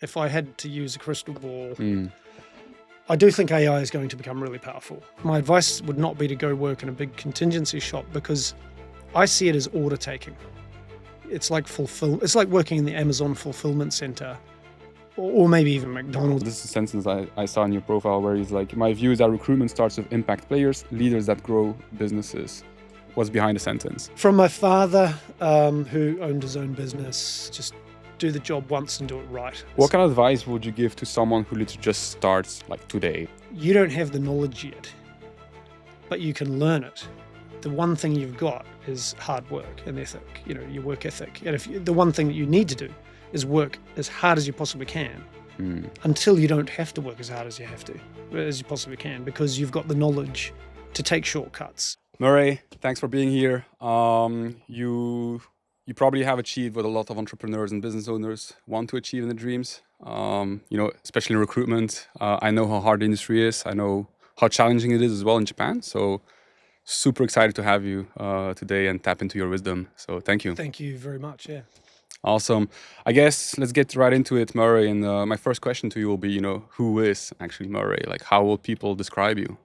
if I had to use a crystal ball, I do think AI is going to become really powerful. My advice would not be to go work in a big contingency shop because I see it as order taking. It's like It's like working in the Amazon fulfillment center, or maybe even McDonald. This is a sentence I saw in your profile where he's like, my view is that recruitment starts with impact players, leaders that grow businesses. What's behind the sentence? From my father, who owned his own business, just do the job once and do it right. What kind of advice would you give to someone who literally just starts like today? You don't have the knowledge yet, but you can learn it. The one thing you've got is hard work and ethic, your work ethic. And the one thing that you need to do is work as hard as you possibly can until you don't have to work as hard as you possibly can, because you've got the knowledge to take shortcuts. Murray, thanks for being here. You probably have achieved what a lot of entrepreneurs and business owners want to achieve in their dreams. Especially in recruitment. I know how hard the industry is. I know how challenging it is as well in Japan. So super excited to have you today and tap into your wisdom. So thank you. Thank you very much. Yeah. Awesome. I guess let's get right into it, Murray. And my first question to you will be, who is actually Murray? Like, how will people describe you?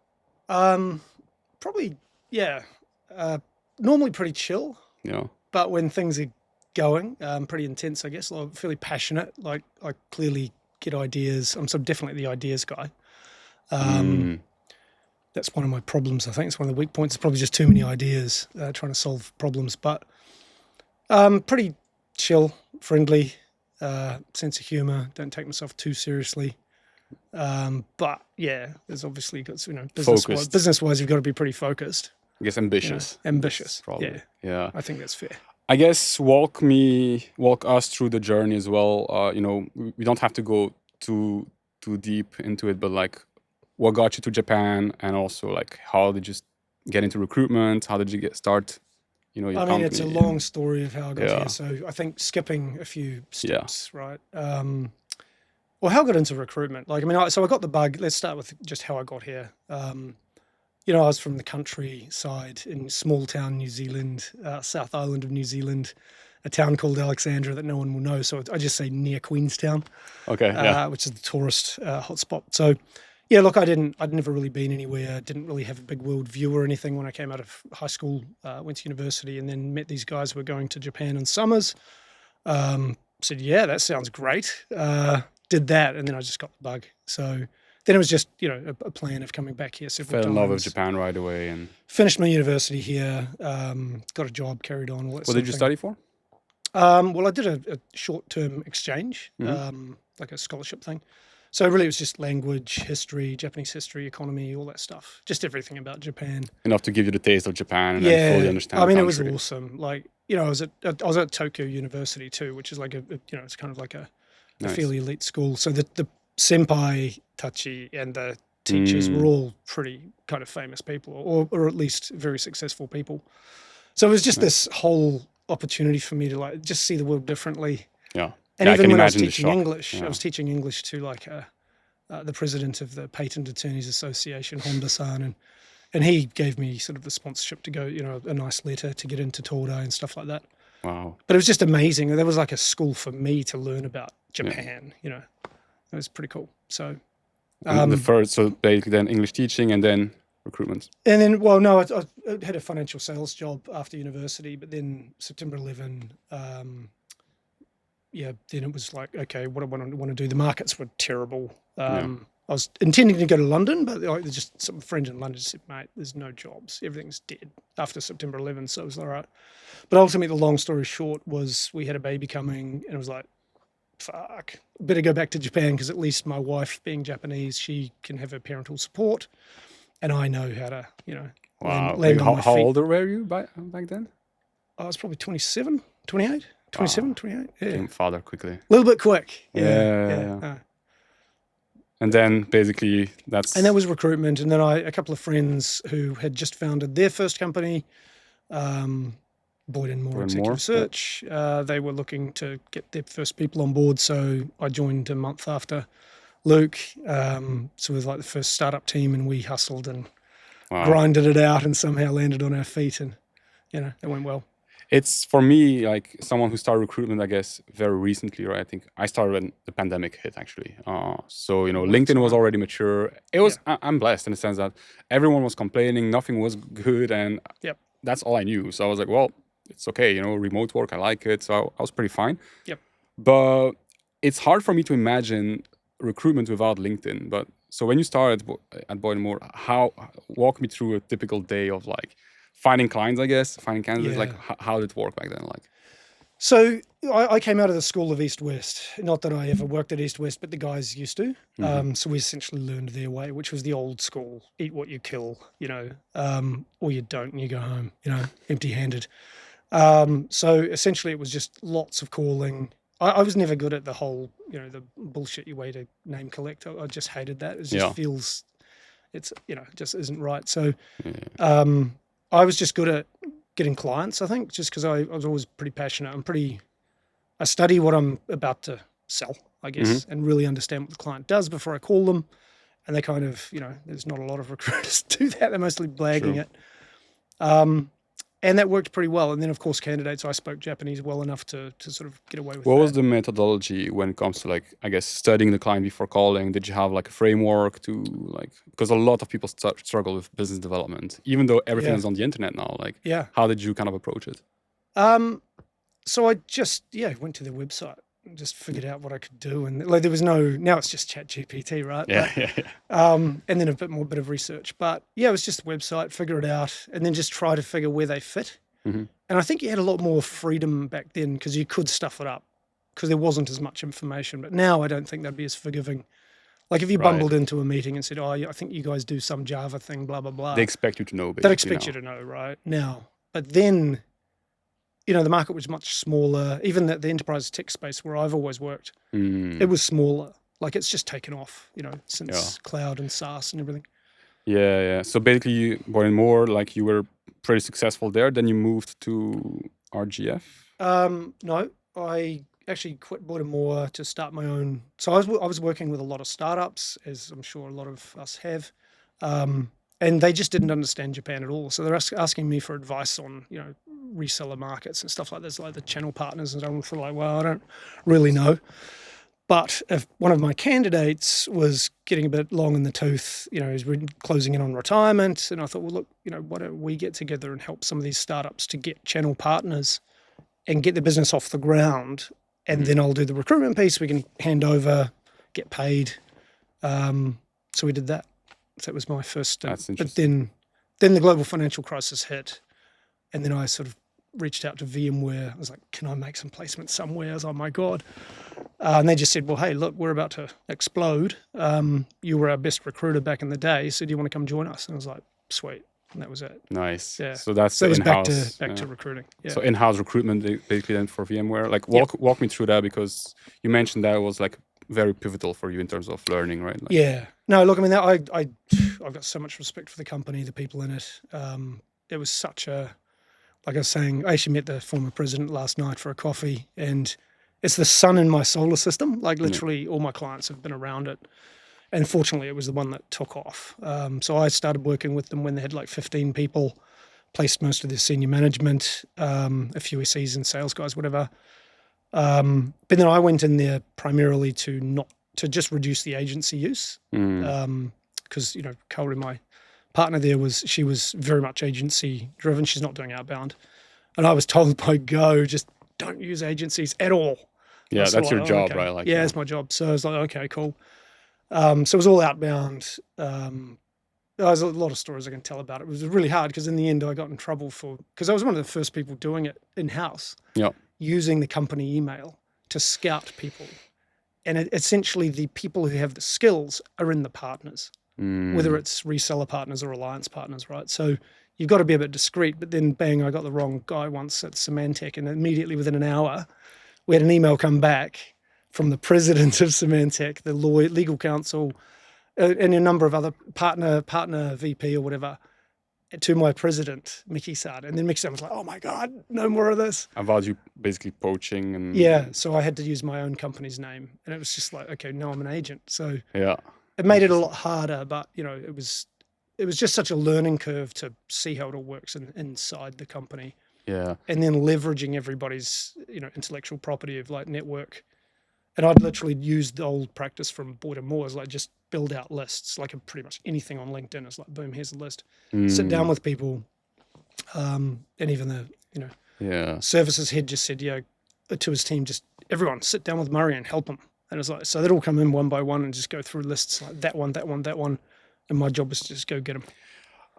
Probably, yeah. Normally pretty chill. But when things are going, pretty intense, I guess. Like, fairly passionate. Like, I clearly get ideas. I'm definitely the ideas guy. That's one of my problems, I think. It's one of the weak points. It's probably just too many ideas, trying to solve problems. But pretty chill, friendly, sense of humour. Don't take myself too seriously. But yeah, there's obviously got, business-wise, you've got to be pretty focused. I guess ambitious. Ambitious, probably. Yeah. I think that's fair. I guess walk us through the journey as well. We don't have to go too deep into it, but like, what got you to Japan, and also like, how did you get into recruitment? How did you start? Your company? It's a long story of how I got here. So I think skipping a few steps, right? How I got into recruitment. So I got the bug. Let's start with just how I got here. I was from the countryside in small town New Zealand, South Island of New Zealand, a town called Alexandra that no one will know. So I just say near Queenstown, which is the tourist hotspot. So yeah, look, I'd never really been anywhere. Didn't really have a big world view or anything when I came out of high school. Went to university and then met these guys who were going to Japan in summers. Said, yeah, that sounds great. Did that, and then I just got the bug. So then it was just, a plan of coming back here several times. Fell in love with Japan right away and finished my university here. Got a job, carried on. What did you study for? Well, I did a short-term exchange, like a scholarship thing. So really it was just language, history, Japanese history, economy, all that stuff. Just everything about Japan. Enough to give you the taste of Japan and then fully understand the country. It was awesome. Like, I was at Tokyo University too, which is like it's kind of like a fairly elite school. So the senpai tachi and the teachers were all pretty kind of famous people, or at least very successful people. So it was just this whole opportunity for me to like just see the world differently. Yeah. And even when I was teaching English, I was teaching English to like the president of the Patent Attorneys Association, Honda-san, and he gave me sort of the sponsorship to go, a nice letter to get into Todai and stuff like that. Wow. But it was just amazing. There was like a school for me to learn about Japan, It was pretty cool. So so basically then English teaching and then recruitment. And then, well, no, I had a financial sales job after university, but then September 11, then it was like, okay, what do I want to do? The markets were terrible. I was intending to go to London, but just some friend in London said, mate, there's no jobs. Everything's dead after September 11. So it was all right. But ultimately, the long story short was we had a baby coming and it was like, fuck, better go back to Japan because at least my wife, being Japanese, she can have her parental support. And I know how to, land on my feet. How old were you back then? I was probably 27, 28. 27, 28, yeah. Became father quickly. A little bit quick. Yeah. And then basically And that was recruitment. And then a couple of friends who had just founded their first company, Boyd & Moore Executive Search. They were looking to get their first people on board. So I joined a month after Luke. So it was like the first startup team and we hustled and grinded it out and somehow landed on our feet and, it went well. It's for me, like someone who started recruitment, I guess, very recently, right? I think I started when the pandemic hit, actually. So, LinkedIn was already mature. It was, I'm blessed in the sense that everyone was complaining, nothing was good. And that's all I knew. So I was like, well, it's okay, remote work, I like it. So I was pretty fine. But it's hard for me to imagine recruitment without LinkedIn. But so when you started at Boyd & Moore, walk me through a typical day of like finding clients, I guess, finding candidates. Like how did it work back then? Like, so I came out of the school of East West. Not that I ever worked at East West, but the guys used to. So we essentially learned their way, which was the old school: eat what you kill, or you don't, and you go home, empty-handed. So essentially, it was just lots of calling. I was never good at the whole, the bullshit way to name collect. I just hated that. It just feels, it just isn't right. So I was just good at getting clients, I think, just because I was always pretty passionate. I study what I'm about to sell, I guess, and really understand what the client does before I call them. And they kind of, there's not a lot of recruiters do that. They're mostly blagging it. And that worked pretty well. And then, of course, candidates, I spoke Japanese well enough to sort of get away with what that. was the methodology when it comes to, like, I guess, studying the client before calling? Did you have, like, a framework to, like, because a lot of people struggle with business development, even though everything is on the internet now. Like, how did you kind of approach it? So I just, went to their website and just figured out what I could do. And like, there was now it's just ChatGPT, right? And then a bit of research. But it was just a website, figure it out, and then just try to figure where they fit. And I think you had a lot more freedom back then because you could stuff it up because there wasn't as much information. But now I don't think they'd be as forgiving. Like if you bumbled into a meeting and said, oh, I think you guys do some Java thing, blah, blah, blah. They expect you to know, basically. They'd expect you to know, right? Now. But then, the market was much smaller. Even the enterprise tech space where I've always worked, it was smaller. Like it's just taken off, since cloud and SaaS and everything. Yeah. So basically, you Boyd & Moore, like you were pretty successful there. Then you moved to RGF? No, I actually quit Boyd & Moore to start my own. So I was working with a lot of startups, as I'm sure a lot of us have. And they just didn't understand Japan at all. So they're asking me for advice on, reseller markets and stuff like this, like the channel partners. And I'm like, well, I don't really know. But if one of my candidates was getting a bit long in the tooth, he's closing in on retirement. And I thought, well, look, why don't we get together and help some of these startups to get channel partners and get the business off the ground. And then I'll do the recruitment piece. We can hand over, get paid. So we did that. So that was my first step. That's interesting. But then the global financial crisis hit. And then I sort of reached out to VMware. I was like, can I make some placements somewhere? I was like, oh my God. And they just said, well, hey, look, we're about to explode. You were our best recruiter back in the day. So do you want to come join us? And I was like, sweet. And that was it. Nice. Yeah. So that's it was in-house. back to recruiting. Yeah. So in-house recruitment basically then for VMware. Like walk me through that because you mentioned that was like very pivotal for you in terms of learning, right? Like, yeah. No, look, I mean, I've got so much respect for the company, the people in it. It was such a, like I was saying, I actually met the former president last night for a coffee, and it's the sun in my solar system. Like literally all my clients have been around it. And fortunately, it was the one that took off. So I started working with them when they had like 15 people, placed most of their senior management, a few SEs and sales guys, whatever. But then I went in there primarily to just reduce the agency use. Because, Carly, my partner there, she was very much agency driven. She's not doing outbound. And I was told by Go, just don't use agencies at all. Yeah, that's your job, okay. right? Like, it's my job. So I was like, okay, cool. So it was all outbound. There's a lot of stories I can tell about it. It was really hard because in the end I got in trouble because I was one of the first people doing it in-house, using the company email to scout people. And essentially the people who have the skills are in the partners, whether it's reseller partners or alliance partners, right? So you've got to be a bit discreet, but then bang, I got the wrong guy once at Symantec, and immediately within an hour, we had an email come back from the president of Symantec, the legal counsel, and a number of other partner VP or whatever, to my president, Miki-san. And then Miki-san was like, oh my God, no more of this. About you basically poaching and... Yeah, so I had to use my own company's name. And it was just like, okay, now I'm an agent. So it made it a lot harder, but it was just such a learning curve to see how it all works inside the company. Yeah. And then leveraging everybody's, intellectual property of like network. And I'd literally use the old practice from Boyd & Moore is like just build out lists, like pretty much anything on LinkedIn is like, boom, here's the list. Sit down with people. And even the, services head just said, to his team, just everyone sit down with Murray and help him. And it's like, so they'd all come in one by one and just go through lists like that one. And my job was to just go get them.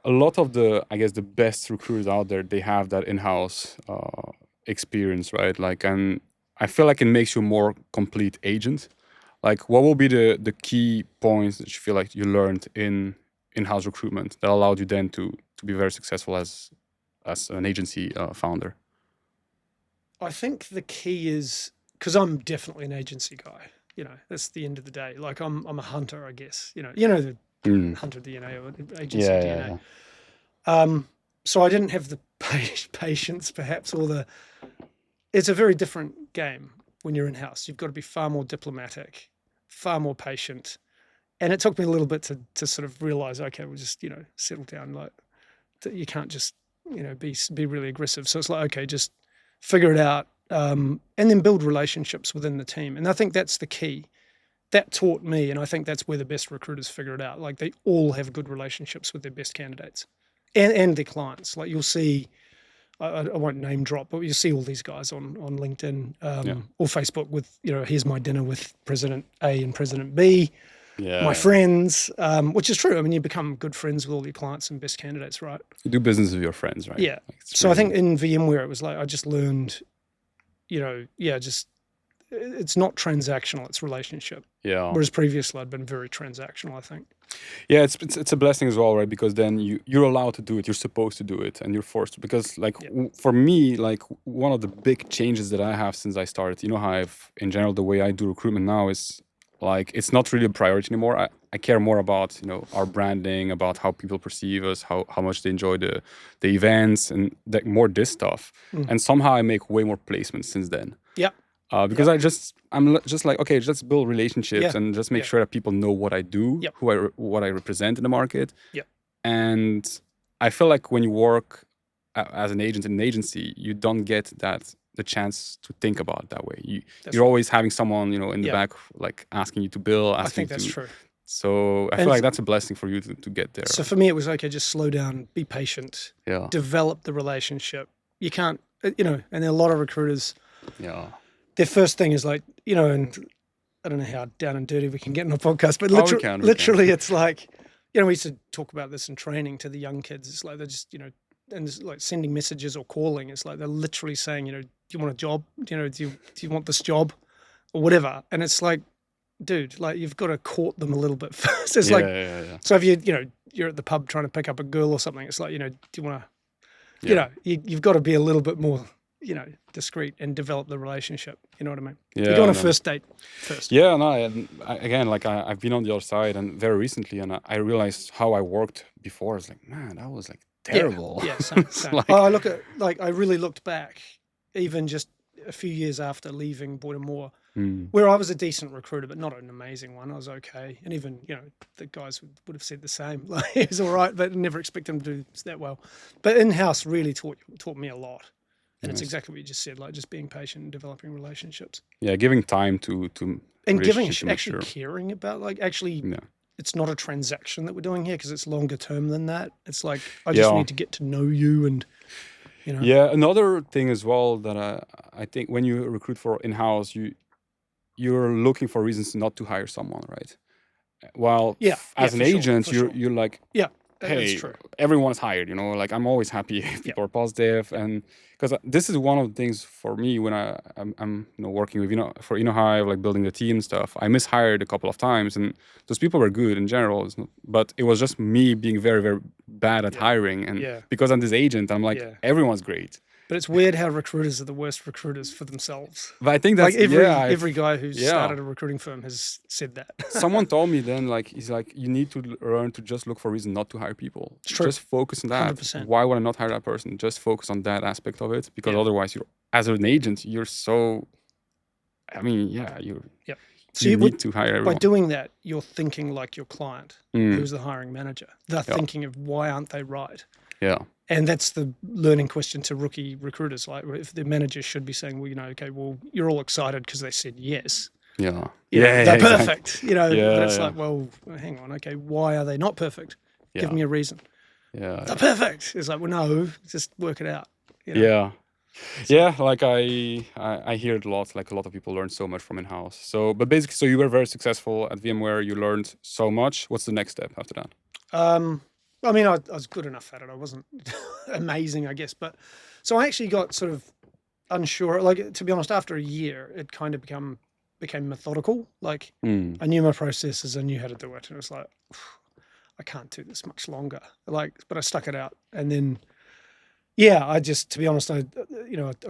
A lot of the best recruiters out there, they have that in-house experience, right? Like, and I feel like it makes you a more complete agent. Like, what will be the key points that you feel like you learned in in-house recruitment that allowed you then to be very successful as an agency founder? I think the key is, because I'm definitely an agency guy. That's the end of the day. Like I'm a hunter, I guess. The hunter DNA or agency DNA. Yeah. So I didn't have the patience, perhaps, it's a very different game when you're in-house. You've got to be far more diplomatic, far more patient. And it took me a little bit to sort of realize, okay, we'll just, settle down. Like you can't just, be really aggressive. So it's like, okay, just figure it out. And then build relationships within the team. And I think that's the key. That taught me, and I think that's where the best recruiters figure it out. Like they all have good relationships with their best candidates and their clients. Like you'll see, I won't name drop, but you'll see all these guys on LinkedIn or Facebook with, here's my dinner with President A and President B, my friends, which is true. I mean, you become good friends with all your clients and best candidates, right? You do business with your friends, right? Yeah. Like so I think in VMware, it was like I just learned, it's not transactional, it's relationship. Yeah. Whereas previously I'd been very transactional, I think. Yeah, it's a blessing as well, right? Because then you're allowed to do it, you're supposed to do it, and you're forced to. Because for me, like one of the big changes that I have since I started InnoHyve, in general, the way I do recruitment now is like it's not really a priority anymore. I care more about our branding, about how people perceive us, how much they enjoy the events, and more this stuff. And somehow I make way more placements since then. Yeah. Because I'm just like, okay, just build relationships and just make sure that people know what I do, what I represent in the market. Yeah. And I feel like when you work as an agent in an agency, you don't get the chance to think about it that way. You're always having someone, in the back, like asking you to bill, asking I think that's you to, true. So I feel like that's a blessing for you to get there. So for me, it was okay, just slow down, be patient, develop the relationship. You can't, and there are a lot of recruiters. Yeah. Their first thing is like, and I don't know how down and dirty we can get in a podcast, but literally it's like, we used to talk about this in training to the young kids. It's like they're just, and it's like sending messages or calling. It's like they're literally saying, do you want a job? Do you want this job or whatever? And it's like, dude, like you've got to court them a little bit first. It's so if you're at the pub trying to pick up a girl or something, it's like, do you want to, you've got to be a little bit more, discreet and develop the relationship. You know what I mean? Yeah, you go on a first date first. Yeah, no. I've been on the other side and very recently, and I realized how I worked before. It's like, man, that was like terrible. Yeah, same. I really looked back, even just a few years after leaving Boyd & Moore, where I was a decent recruiter, but not an amazing one. I was okay. And even, the guys would have said the same. Like, he was all right, but never expect him to do that well. But in-house really taught me a lot. And it's exactly what you just said, like just being patient and developing relationships. Yeah, giving time to and giving, actually caring about, like, actually, it's not a transaction that we're doing here because it's longer term than that. It's like, I just need to get to know you and, Yeah, another thing as well that I think when you recruit for in-house, you're looking for reasons not to hire someone, right? While as an agent, you're like, hey, everyone is hired, like I'm always happy if people are positive. And because this is one of the things for me when I'm working with, for InnoHyve, like building the team and stuff, I mishired a couple of times and those people were good in general, but it was just me being very, very bad at hiring. And because I'm this agent, I'm like, everyone's great. But it's weird how recruiters are the worst recruiters for themselves. But I think that's like every guy who's started a recruiting firm has said that. Someone told me then, like, he's like, you need to learn to just look for a reason not to hire people. It's true. Just focus on that. 100%. Why would I not hire that person? Just focus on that aspect of it, because otherwise, as an agent, you're so. I mean, you need to hire everyone. By doing that, you're thinking like your client, who's the hiring manager. They're thinking of why aren't they right? Yeah. And that's the learning question to rookie recruiters. Like, if the managers should be saying, well, okay, well, you're all excited because they said yes. Yeah. They're perfect. Exactly. But it's like, well, hang on. Okay, why are they not perfect? Give me a reason. Yeah. They're perfect. It's like, well, no, just work it out. Yeah. Yeah, like I hear it a lot. Like a lot of people learn so much from in-house. So, but basically, so you were very successful at VMware. You learned so much. What's the next step after that? I mean, I was good enough at it. I wasn't amazing, I guess. But so I actually got sort of unsure. Like, to be honest, after a year, it kind of became methodical. Like, I knew my processes. I knew how to do it. And it was like, I can't do this much longer. Like, but I stuck it out. And then, I just, to be honest, I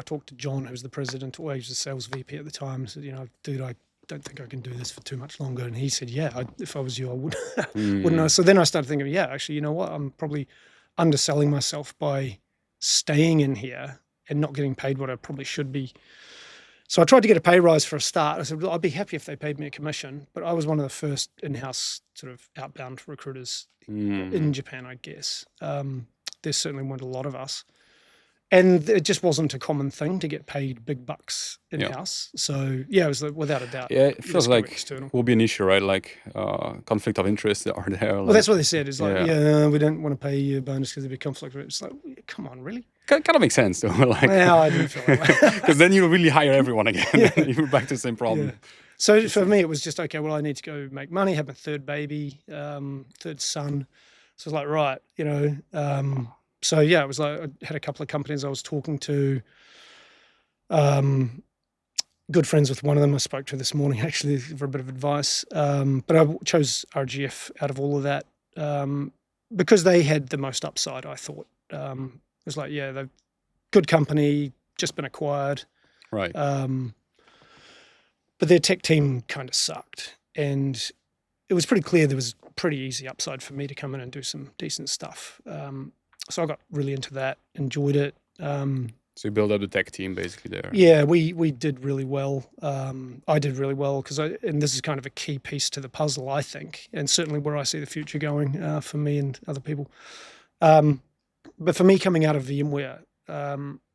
talked to John, who was the president, or he was the sales VP at the time. Said, dude, I don't think I can do this for too much longer. And he said, if I was you, I would, wouldn't I? So then I started thinking, actually, you know what? I'm probably underselling myself by staying in here and not getting paid what I probably should be. So I tried to get a pay rise for a start. I said, well, I'd be happy if they paid me a commission, but I was one of the first in-house sort of outbound recruiters in Japan, I guess. There certainly weren't a lot of us. And it just wasn't a common thing to get paid big bucks in-house. So, it was without a doubt. Yeah, it feels like it will be an issue, right? Like conflict of interest are there. Well, that's what they said. It's like, we don't want to pay you a bonus because there'd be conflict. It's like, come on, really? Kind of makes sense, though. Like, I didn't feel that way. Because then you really hire everyone again. You're back to the same problem. Yeah. So for me, it was just, okay, well, I need to go make money, have my third baby, third son. So I was like, right, so it was like I had a couple of companies I was talking to. Good friends with one of them I spoke to this morning actually for a bit of advice. But I chose RGF out of all of that because they had the most upside, I thought. It was like, they're good company, just been acquired. Right. But their tech team kind of sucked. And it was pretty clear there was pretty easy upside for me to come in and do some decent stuff. So I got really into that, enjoyed it. So you build up the tech team basically there. Yeah, we did really well. I did really well and this is kind of a key piece to the puzzle, I think, and certainly where I see the future going for me and other people. But for me, coming out of VMware,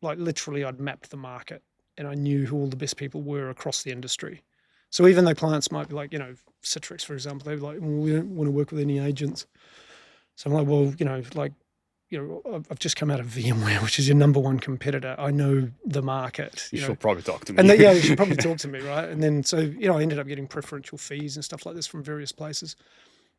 like literally I'd mapped the market and I knew who all the best people were across the industry. So even though clients might be like, Citrix, for example, they're like, well, we don't want to work with any agents. So I'm like, well, I've just come out of VMware, which is your number one competitor. I know the market. You should probably talk to me. And you should probably talk to me, right? And then, so, I ended up getting preferential fees and stuff like this from various places.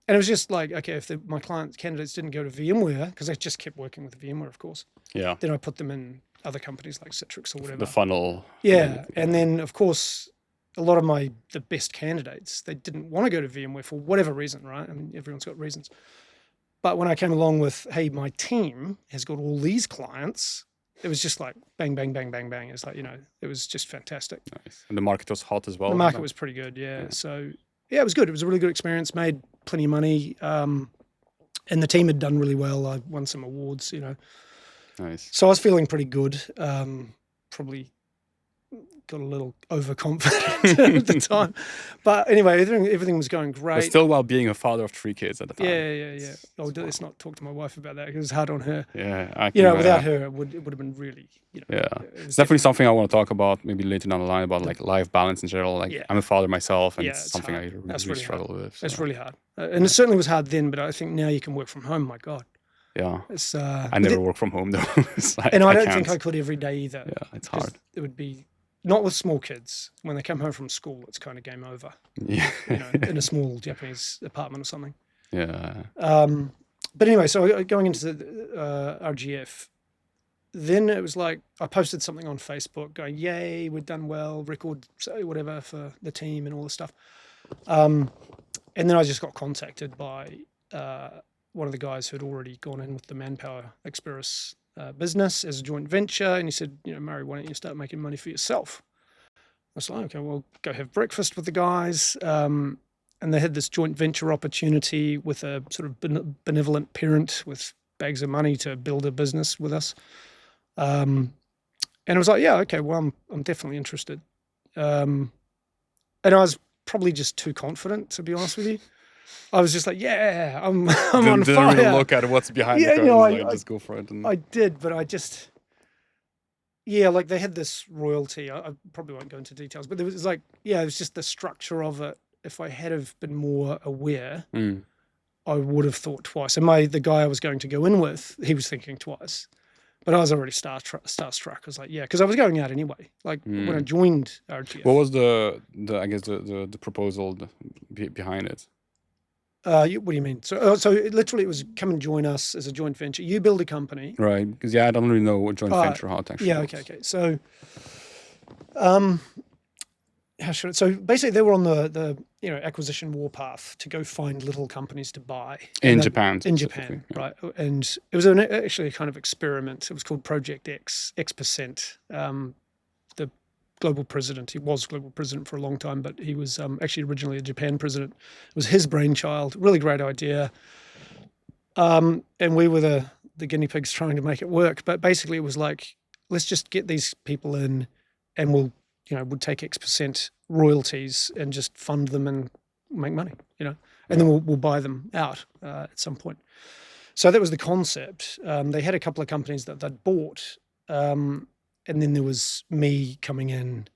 And it was just like, okay, if my client candidates didn't go to VMware, because I just kept working with VMware, of course. Yeah. Then I put them in other companies like Citrix or whatever. The funnel. Yeah. And then, of course, a lot of the best candidates, they didn't want to go to VMware for whatever reason, right? I mean, everyone's got reasons. But when I came along with, hey, my team has got all these clients, it was just like bang, bang, bang, bang, bang. It's like, it was just fantastic. Nice. And the market was hot as well. The market was pretty good, yeah. So, it was good. It was a really good experience, made plenty of money. And the team had done really well. I won some awards, Nice. So I was feeling pretty good. Probably got a little overconfident at the time. But anyway, everything was going great. But still while being a father of 3 kids at the time. Yeah. Let's not talk to my wife about that because it's hard on her. Yeah. Without her, it would have been really, Yeah. It's definitely something I want to talk about maybe later down the line about like life balance in general. Like I'm a father myself and it's something hard. I really struggle with. So. It's really hard. And it certainly was hard then, but I think now you can work from home, my God. Yeah. It's, I never work from home though. And I don't think I could every day either. Yeah, it's hard. It would be... Not with small kids. When they come home from school, it's kind of game over. Yeah. In a small Japanese apartment or something. Yeah. But anyway, so going into the RGF, then it was like I posted something on Facebook going, yay, we've done well, record, whatever for the team and all this stuff. And then I just got contacted by one of the guys who had already gone in with the Manpower Express business as a joint venture, and he said, Murray, why don't you start making money for yourself? I was like, okay, well, go have breakfast with the guys. And they had this joint venture opportunity with a sort of benevolent parent with bags of money to build a business with us. And I was like, yeah, okay, well, I'm definitely interested. And I was probably just too confident, to be honest with you. I was just like, yeah, I'm on Didn't fire. really look at what's behind the curtain. Just go for it. And... I did, but I just, like they had this royalty. I probably won't go into details, but there was like, it was just the structure of it. If I had have been more aware, I would have thought twice. And the guy I was going to go in with, he was thinking twice. But I was already starstruck. I was like, because I was going out anyway. Like when I joined RTF. What was the proposal behind it? What do you mean? So literally it was come and join us as a joint venture. You build a company. Right. Because I don't really know what joint venture, how it actually works. Okay. So, so basically they were on the acquisition warpath to go find little companies to buy. In Japan, right. And it was actually a kind of experiment. It was called Project X%. The global president, he was global president for a long time, but he was actually originally a Japan president. It was his brainchild, really great idea. And we were the guinea pigs trying to make it work. But basically it was like, let's just get these people in and we'll take X% royalties and just fund them and make money, and then we'll buy them out at some point. So that was the concept. They had a couple of companies that they'd bought, and then there was me coming in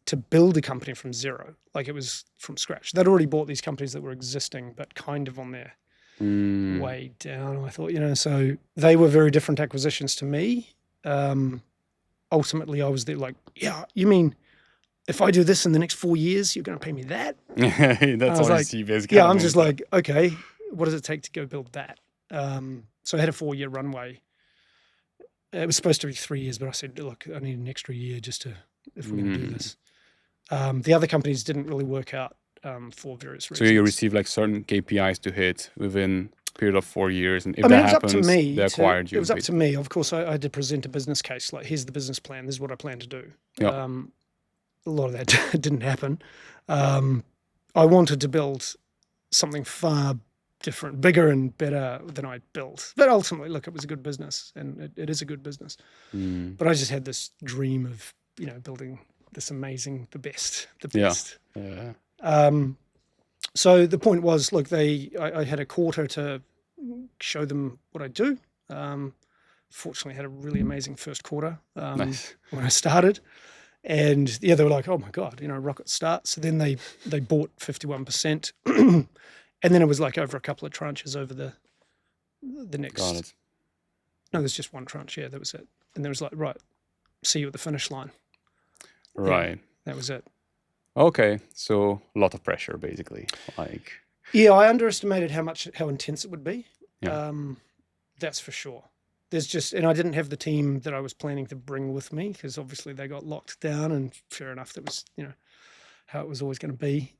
to build a company from zero. Like it was from scratch. They'd already bought these companies that were existing, but kind of on their way down, I thought, so they were very different acquisitions to me. Ultimately, I was there like, you mean if I do this in the next 4 years, you're going to pay me that? That's all I see, basically. I'm just like, okay, what does it take to go build that? So I had a 4-year runway. It was supposed to be 3 years, but I said, look, I need an extra year if we're going to do this. The other companies didn't really work out for various reasons. So you receive like certain KPIs to hit within a period of 4 years, and if that happens, they acquired you. It was up to me. Of course, I had to present a business case. Like, here's the business plan. This is what I plan to do. Yeah. A lot of that didn't happen. I wanted to build something far different, bigger and better than I built. But ultimately, look, it was a good business, and it is a good business. But I just had this dream of, building this amazing, the best. Yeah. So the point was, look, I had a quarter to show them what I do. Fortunately, I had a really amazing first quarter Nice. when I started. And they were like, oh my God, rocket start. So then they bought 51%. And then it was like over a couple of tranches over the next. Got it. No, there's just one tranche. Yeah, that was it. And there was like, right, see you at the finish line. Right. Yeah, that was it. Okay. So a lot of pressure, basically. Yeah, I underestimated how intense it would be. Yeah. That's for sure. And I didn't have the team that I was planning to bring with me, because obviously they got locked down, and fair enough, that was, how it was always going to be.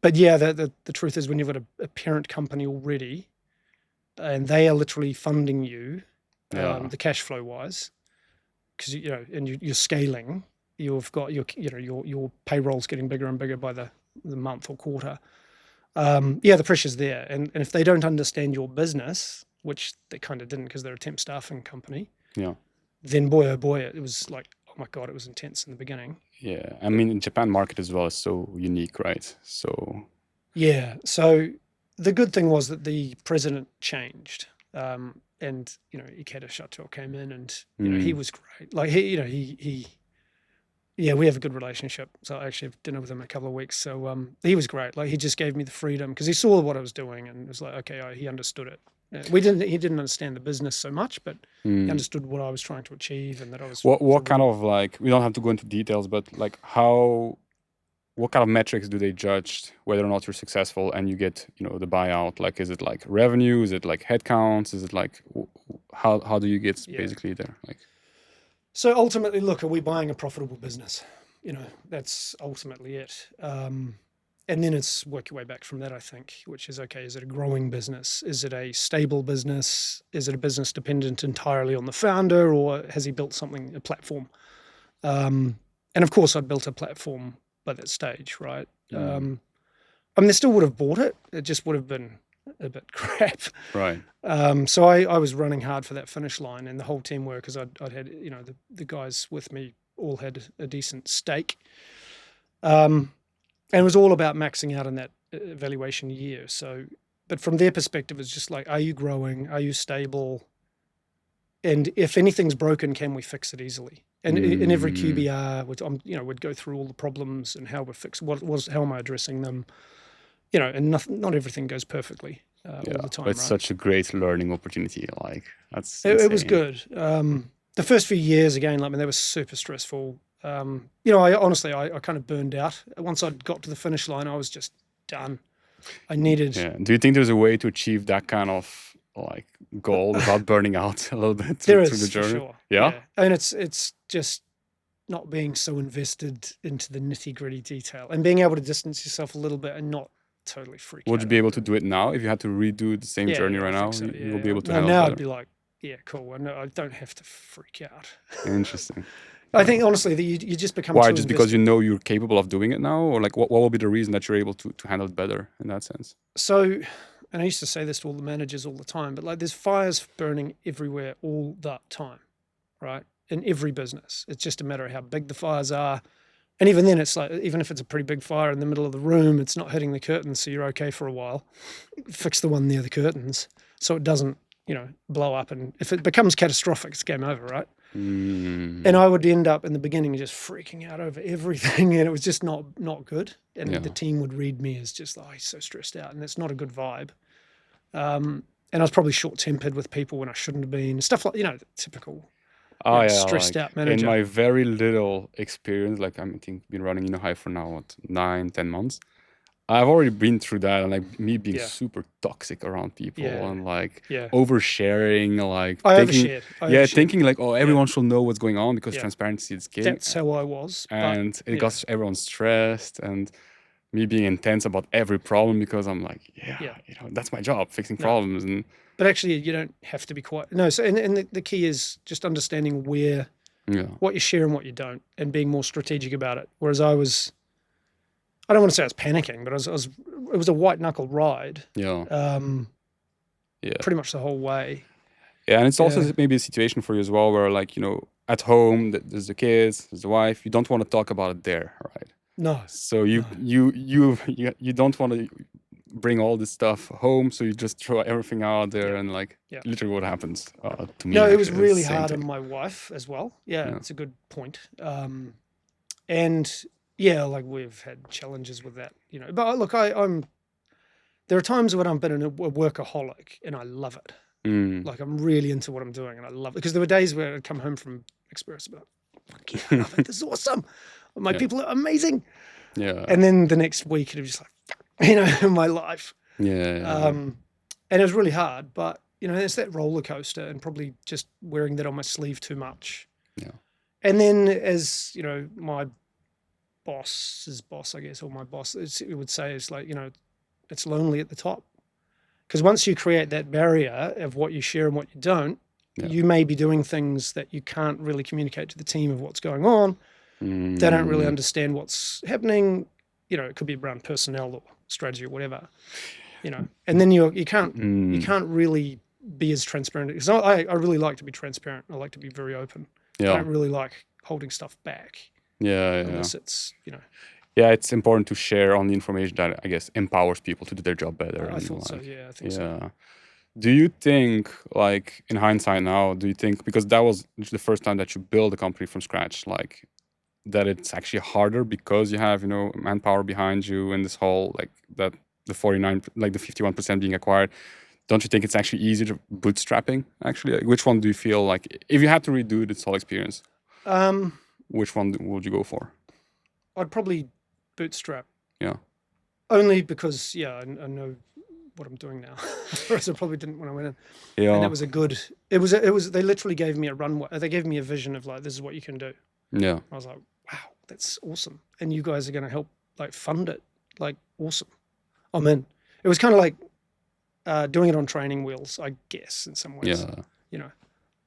But yeah, the truth is, when you've got a parent company already, and they are literally funding you, the cash flow wise, because and you're scaling, you've got your payroll's getting bigger and bigger by the month or quarter. The pressure's there, and if they don't understand your business, which they kind of didn't because they're a temp staffing company, then boy, oh boy, it was like, oh my God, it was intense in the beginning. Yeah. I mean, in Japan market as well is so unique, right? So. Yeah. So the good thing was that the president changed, and, Ikeda Shato came in, and, he was great. Like we have a good relationship. So I actually have dinner with him in a couple of weeks. So he was great. Like, he just gave me the freedom because he saw what I was doing, and it was like, okay, he understood it. He didn't understand the business so much, but he understood what I was trying to achieve, and that I was. What kind of, like, we don't have to go into details, but like what kind of metrics do they judge whether or not you're successful and you get, the buyout? Like, is it like revenue? Is it like headcounts? Is it like, how do you get basically there? Like, so ultimately, look, are we buying a profitable business? That's ultimately it. And then it's work your way back from that, I think, which is, okay, is it a growing business? Is it a stable business? Is it a business dependent entirely on the founder, or has he built a platform? And of course, I built a platform by that stage, right? They still would have bought it. It just would have been a bit crap. Right. So I was running hard for that finish line, and the whole team were, because I'd had, the guys with me all had a decent stake. And it was all about maxing out in that evaluation year. So, but from their perspective, it's just like, are you growing? Are you stable? And if anything's broken, can we fix it easily? And in every QBR, would go through all the problems and how we're fixing. How am I addressing them? And not everything goes perfectly all the time. But it's such a great learning opportunity. Like that's it was good. The first few years, again, they were super stressful. I honestly kind of burned out. Once I got to the finish line, I was just done. I needed. Yeah. Do you think there's a way to achieve that kind of goal without burning out a little bit through the journey? For sure. Yeah. And it's just not being so invested into the nitty-gritty detail and being able to distance yourself a little bit and not totally freak out. Would you be able to do it now if you had to redo the same journey right now? So, you will be able to handle it now better. I'd be like, yeah, cool. I don't have to freak out. Interesting. I think honestly that you just become why? too Just invested. because you know you're capable of doing it now, or what will be the reason that you're able to handle it better in that sense? So, and I used to say this to all the managers all the time, but there's fires burning everywhere all the time, right? In every business. It's just a matter of how big the fires are. And even then, it's even if it's a pretty big fire in the middle of the room, it's not hitting the curtains, so you're okay for a while. Fix the one near the curtains so it doesn't, blow up. And if it becomes catastrophic, it's game over, right? And I would end up in the beginning just freaking out over everything, and it was just not good. And the team would read me as just, he's so stressed out, and it's not a good vibe. And I was probably short-tempered with people when I shouldn't have been. Stuff like, typical stressed out manager. In my very little experience, I think been running InnoHyve for now, 9-10 months. I've already been through that, and me being super toxic around people and oversharing, thinking everyone should know what's going on because transparency is key. That's how I was, and it got everyone stressed, and me being intense about every problem because I'm like, that's my job, fixing problems. But actually, you don't have to be quiet. No, so and the key is just understanding what you share and what you don't, and being more strategic about it. Whereas I don't want to say I was panicking, but it was a white knuckle ride. Pretty much the whole way. Yeah, and it's also maybe a situation for you as well where at home there's the kids, there's the wife, you don't want to talk about it there, right? No. So you don't want to bring all this stuff home, so you just throw everything out there and literally what happens to me. No, it was really hard on my wife as well. Yeah, it's a good point. And we've had challenges with that, But look, there are times when I've been a workaholic and I love it. I'm really into what I'm doing and I love it. Because there were days where I'd come home from experience and be like, fuck yeah, I love it. This is awesome. My people are amazing. Yeah. And then the next week it was just in my life. And it was really hard, but it's that roller coaster and probably just wearing that on my sleeve too much. Yeah. And then as, my boss's boss, I guess, or my boss, it would say is it's lonely at the top. Because once you create that barrier of what you share and what you don't, you may be doing things that you can't really communicate to the team of what's going on. They don't really understand what's happening. It could be around personnel or strategy or whatever. And then you can't really be as transparent. Because I really like to be transparent. I like to be very open. I don't really like holding stuff back. Unless it's, Yeah, it's important to share on the information that I guess empowers people to do their job better. I thought so. Yeah, I think so. Do you think, in hindsight now, because that was the first time that you build a company from scratch, that it's actually harder because you have, manpower behind you and this whole, the 51% being acquired. Don't you think it's actually easier to bootstrapping, actually? Which one do you feel if you had to redo this whole experience, which one would you go for? I'd probably bootstrap. Yeah. Only because, I know what I'm doing now. Whereas I probably didn't when I went in. Yeah. And it was, they literally gave me a runway. They gave me a vision of this is what you can do. Yeah. I was like, wow, that's awesome. And you guys are going to help fund it. Awesome. I'm in. It was kind of doing it on training wheels, I guess, in some ways. Yeah.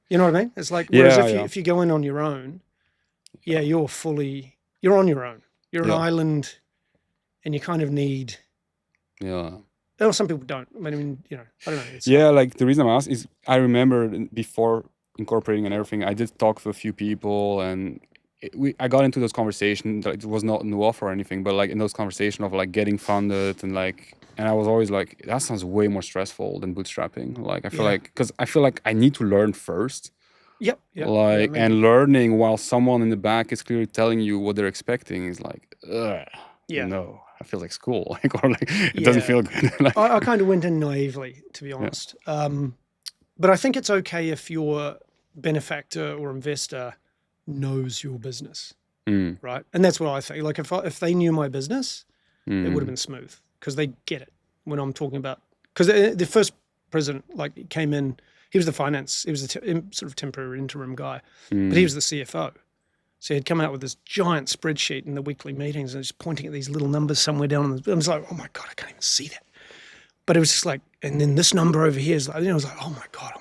You know what I mean? It's whereas if you go in on your own, you're on your own. You're an island and you kind of need. Yeah. Well, some people don't. I mean, I don't know. The reason I'm asking is I remember before incorporating and everything, I did talk with a few people and, I got into those conversations. It was not a new offer or anything, but like in those conversations of like getting funded and like, and I was always like, that sounds way more stressful than bootstrapping. Like I feel like, because I feel like I need to learn first. Yep. Like, and learning while someone in the back is clearly telling you what they're expecting is like, no, I feel like school, like, or like it doesn't feel good. Like, I kind of went in naively, to be honest. But I think it's okay if your benefactor or investor knows your business, right? And that's what I think. Like if they knew my business, it would have been smooth because they get it when I'm talking about. Because the first president, like, came in, he was the finance, he was the sort of temporary interim guy, but he was the CFO. So he'd come out with this giant spreadsheet in the weekly meetings and just pointing at these little numbers somewhere down on the. I was like, oh my God, I can't even see that. But it was just like, and then this number over here is like, I was like, oh my God.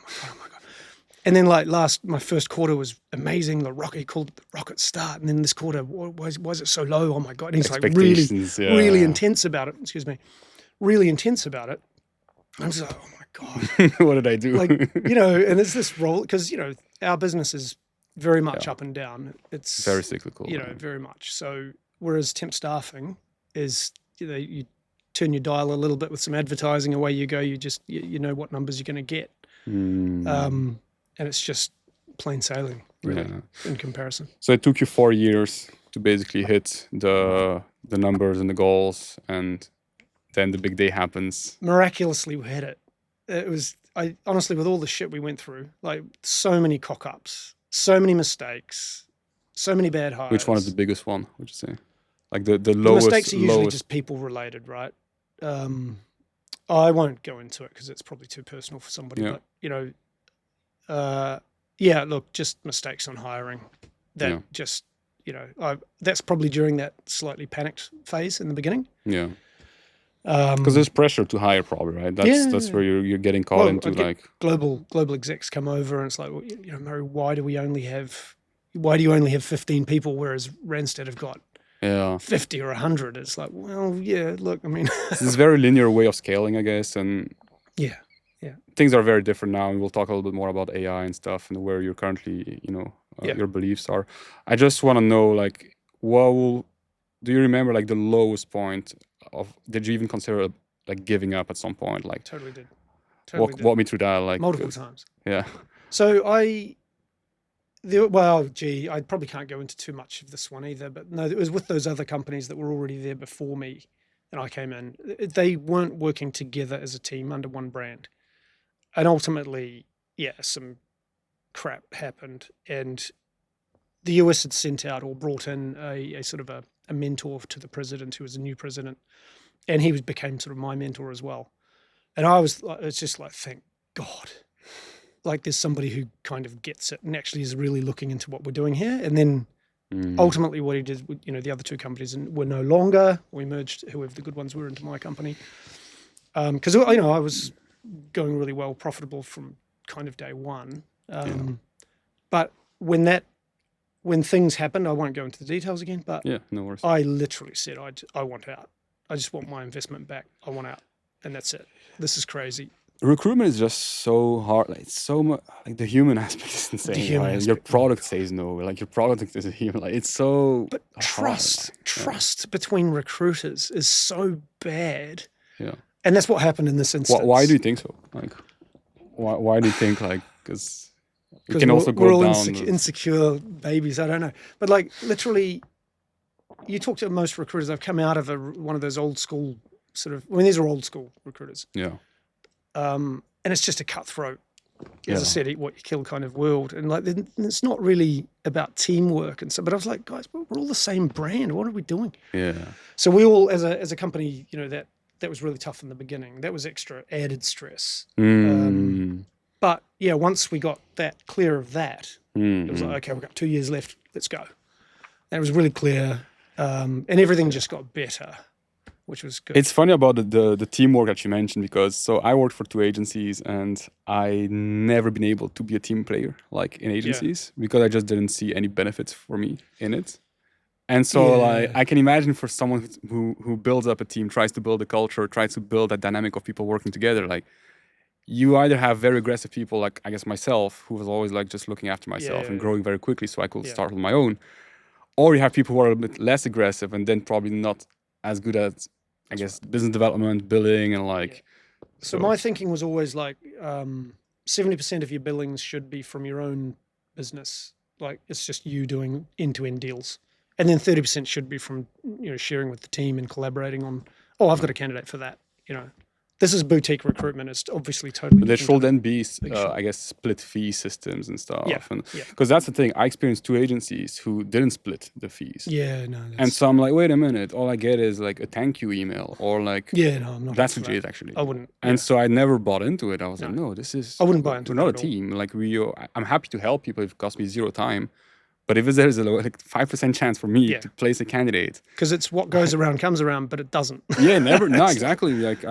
And then like my first quarter was amazing. He called it the rocket start. And then this quarter, why is it so low? Oh my God. And he's like really intense about it. Excuse me. Really intense about it. I was like, oh my God. What did I do? Like, and there's this role, because, our business is very much up and down. It's very cyclical. Very much. So whereas temp staffing is, you turn your dial a little bit with some advertising, away you go. You just, you know what numbers you're going to get. And it's just plain sailing, really, in comparison. So it took you 4 years to basically hit the numbers and the goals, and then the big day happens. Miraculously, we hit it. It was, honestly, with all the shit we went through, like so many cock-ups, so many mistakes, so many bad hires. Which one is the biggest one, would you say? Like the lowest? The mistakes are usually just people-related, right? I won't go into it because it's probably too personal for somebody, but, look, just mistakes on hiring. That just, that's probably during that slightly panicked phase in the beginning. Yeah. Because there's pressure to hire, probably, right? That's where you're getting caught into, like global execs come over and it's like, well, Murray, why do you only have 15 people, whereas Randstad have got 50 or 100? It's like, well, look, I mean, it's this very linear way of scaling, I guess, and things are very different now, and we'll talk a little bit more about AI and stuff and where you're currently, your beliefs are. I just want to know, like, do you remember, like, the lowest point of, did you even consider, like, giving up at some point? Like, totally did. Walk me through that, like, multiple times. Yeah. So I probably can't go into too much of this one either, but no, it was with those other companies that were already there before me and I came in. They weren't working together as a team under one brand. And ultimately, some crap happened, and the US had sent out or brought in a sort of a mentor to the president, who was a new president, and he became sort of my mentor as well. And it's just like, thank God, like there's somebody who kind of gets it and actually is really looking into what we're doing here. And then ultimately what he did, the other two companies were no longer, we merged whoever the good ones were into my company. Because, I was going really well, profitable from kind of day one. But when things happened, I won't go into the details again, but no worries. I literally said, I want out. I just want my investment back. I want out. And that's it. This is crazy. Recruitment is just so hard. Like, it's so much, like, the human aspect is insane. The human aspect, your product says no. Like, your product is a human. Like, it's so. But trust between recruiters is so bad. Yeah. And that's what happened in this instance. Why do you think so? Like, why do you think, like, because it can also go we're all down. Insecure babies. I don't know. But, like, literally, you talk to most recruiters, they've come out of one of those old school these are old school recruiters. Yeah. And it's just a cutthroat, as I said, eat what you kill kind of world. And like, it's not really about teamwork and so. But I was like, guys, we're all the same brand. What are we doing? Yeah. So we all, as a company, that was really tough in the beginning. That was extra added stress. But once we got that clear of that, it was like, okay, we've got 2 years left. Let's go. And it was really clear, and everything just got better, which was good. It's funny about the teamwork that you mentioned, because I worked for 2 agencies and I never been able to be a team player, like, in agencies, because I just didn't see any benefits for me in it. And so like, I can imagine for someone who builds up a team, tries to build a culture, tries to build a dynamic of people working together, like, you either have very aggressive people, like, I guess myself, who was always like just looking after myself and growing very quickly so I could start on my own. or you have people who are a bit less aggressive and then probably not as good at, I guess, business development, billing, and like. Yeah. So my thinking was always like 70% of your billings should be from your own business. Like it's just you doing end-to-end deals. And then 30% should be from, sharing with the team and collaborating on, I've got a candidate for that, This is boutique recruitment. It's obviously totally. But there should then be, I guess, split fee systems and stuff. Yeah. Because that's the thing. I experienced 2 agencies who didn't split the fees. Yeah, no. And so I'm like, wait a minute. All I get is like a thank you email or like. Yeah, no, I'm not. That's legit, actually. I wouldn't. And so I never bought into it. I was like, no, this is. I wouldn't buy into it. We're not a team. Like I'm happy to help people if it costs me 0 time. But if there's a 5% chance for me to place a candidate. Because it's what goes around comes around, but it doesn't. Yeah, never. No, exactly. Like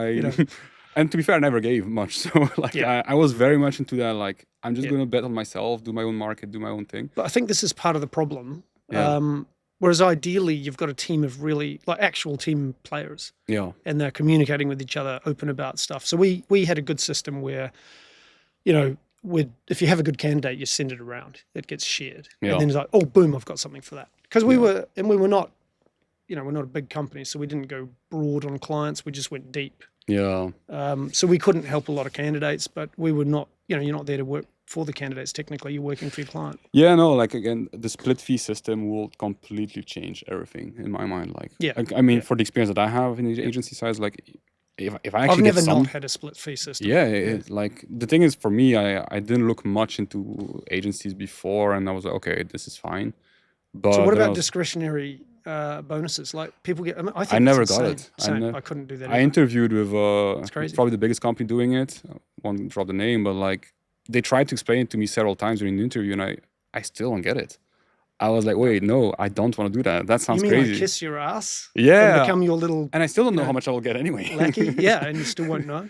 And to be fair, I never gave much. So like I was very much into that. Like I'm just going to bet on myself, do my own market, do my own thing. But I think this is part of the problem. Whereas ideally, you've got a team of really like actual team players. Yeah. And they're communicating with each other, open about stuff. So we had a good system where, if you have a good candidate, you send it around. It gets shared. Yeah. And then it's like, oh, boom, I've got something for that. Because we were not, we're not a big company, so we didn't go broad on clients. We just went deep. Yeah. So we couldn't help a lot of candidates, but we were not, you're not there to work for the candidates. Technically, you're working for your client. Yeah, no, like again, the split fee system will completely change everything in my mind. Like, I mean, for the experience that I have in the agency side, like if I actually I've never not had a split fee system. Yeah, like the thing is for me, I didn't look much into agencies before, and I was like, okay, this is fine. But so what about discretionary bonuses? Like people get. I think I never got it. I couldn't do that. I interviewed with crazy. probably the biggest company doing it. I won't drop the name, but like they tried to explain it to me several times during the interview, and I still don't get it. I was like, wait, no, I don't want to do that. That sounds you mean crazy. Like kiss your ass? Yeah. And become your little. And I still don't know how much I will get anyway. Lackey? Yeah, and you still won't know.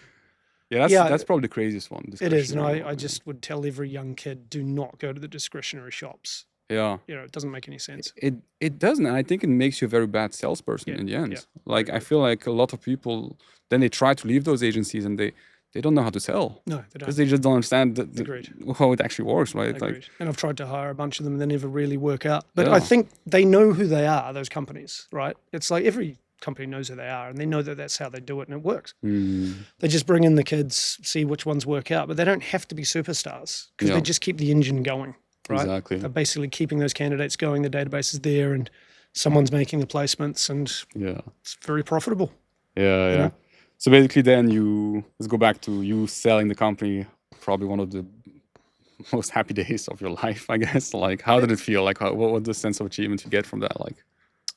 Yeah, that's probably the craziest one. It is, and I just would tell every young kid, do not go to the discretionary shops. Yeah. It doesn't make any sense. It doesn't, and I think it makes you a very bad salesperson in the end. Yeah. Like I feel like a lot of people then they try to leave those agencies and they don't know how to sell. No, they don't. Because they just don't understand how it actually works, right? Agreed. Like, and I've tried to hire a bunch of them and they never really work out. But I think they know who they are, those companies, right? It's like every company knows who they are and they know that that's how they do it and it works. They just bring in the kids, see which ones work out, but they don't have to be superstars because they just keep the engine going, right? Exactly. They're basically keeping those candidates going, the database is there and someone's making the placements and it's very profitable. Yeah, yeah. So basically then let's go back to you selling the company, probably one of the most happy days of your life, I guess. Like, how did it feel? Like, what was the sense of achievement you get from that? Like,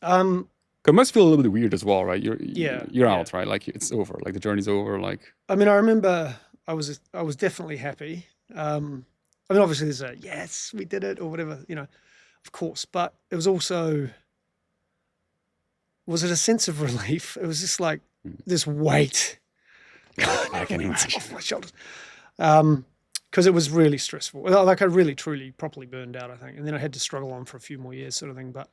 it must feel a little bit weird as well, right? You're out, right? Like, it's over. Like, the journey's over. Like, I mean, I remember I was definitely happy. I mean, obviously there's a, yes, we did it or whatever, of course. But it was also, was it a sense of relief? It was just like, this weight I can imagine off my shoulders, because it was really stressful. Like I really, truly, properly burned out, I think, and then I had to struggle on for a few more years, sort of thing. But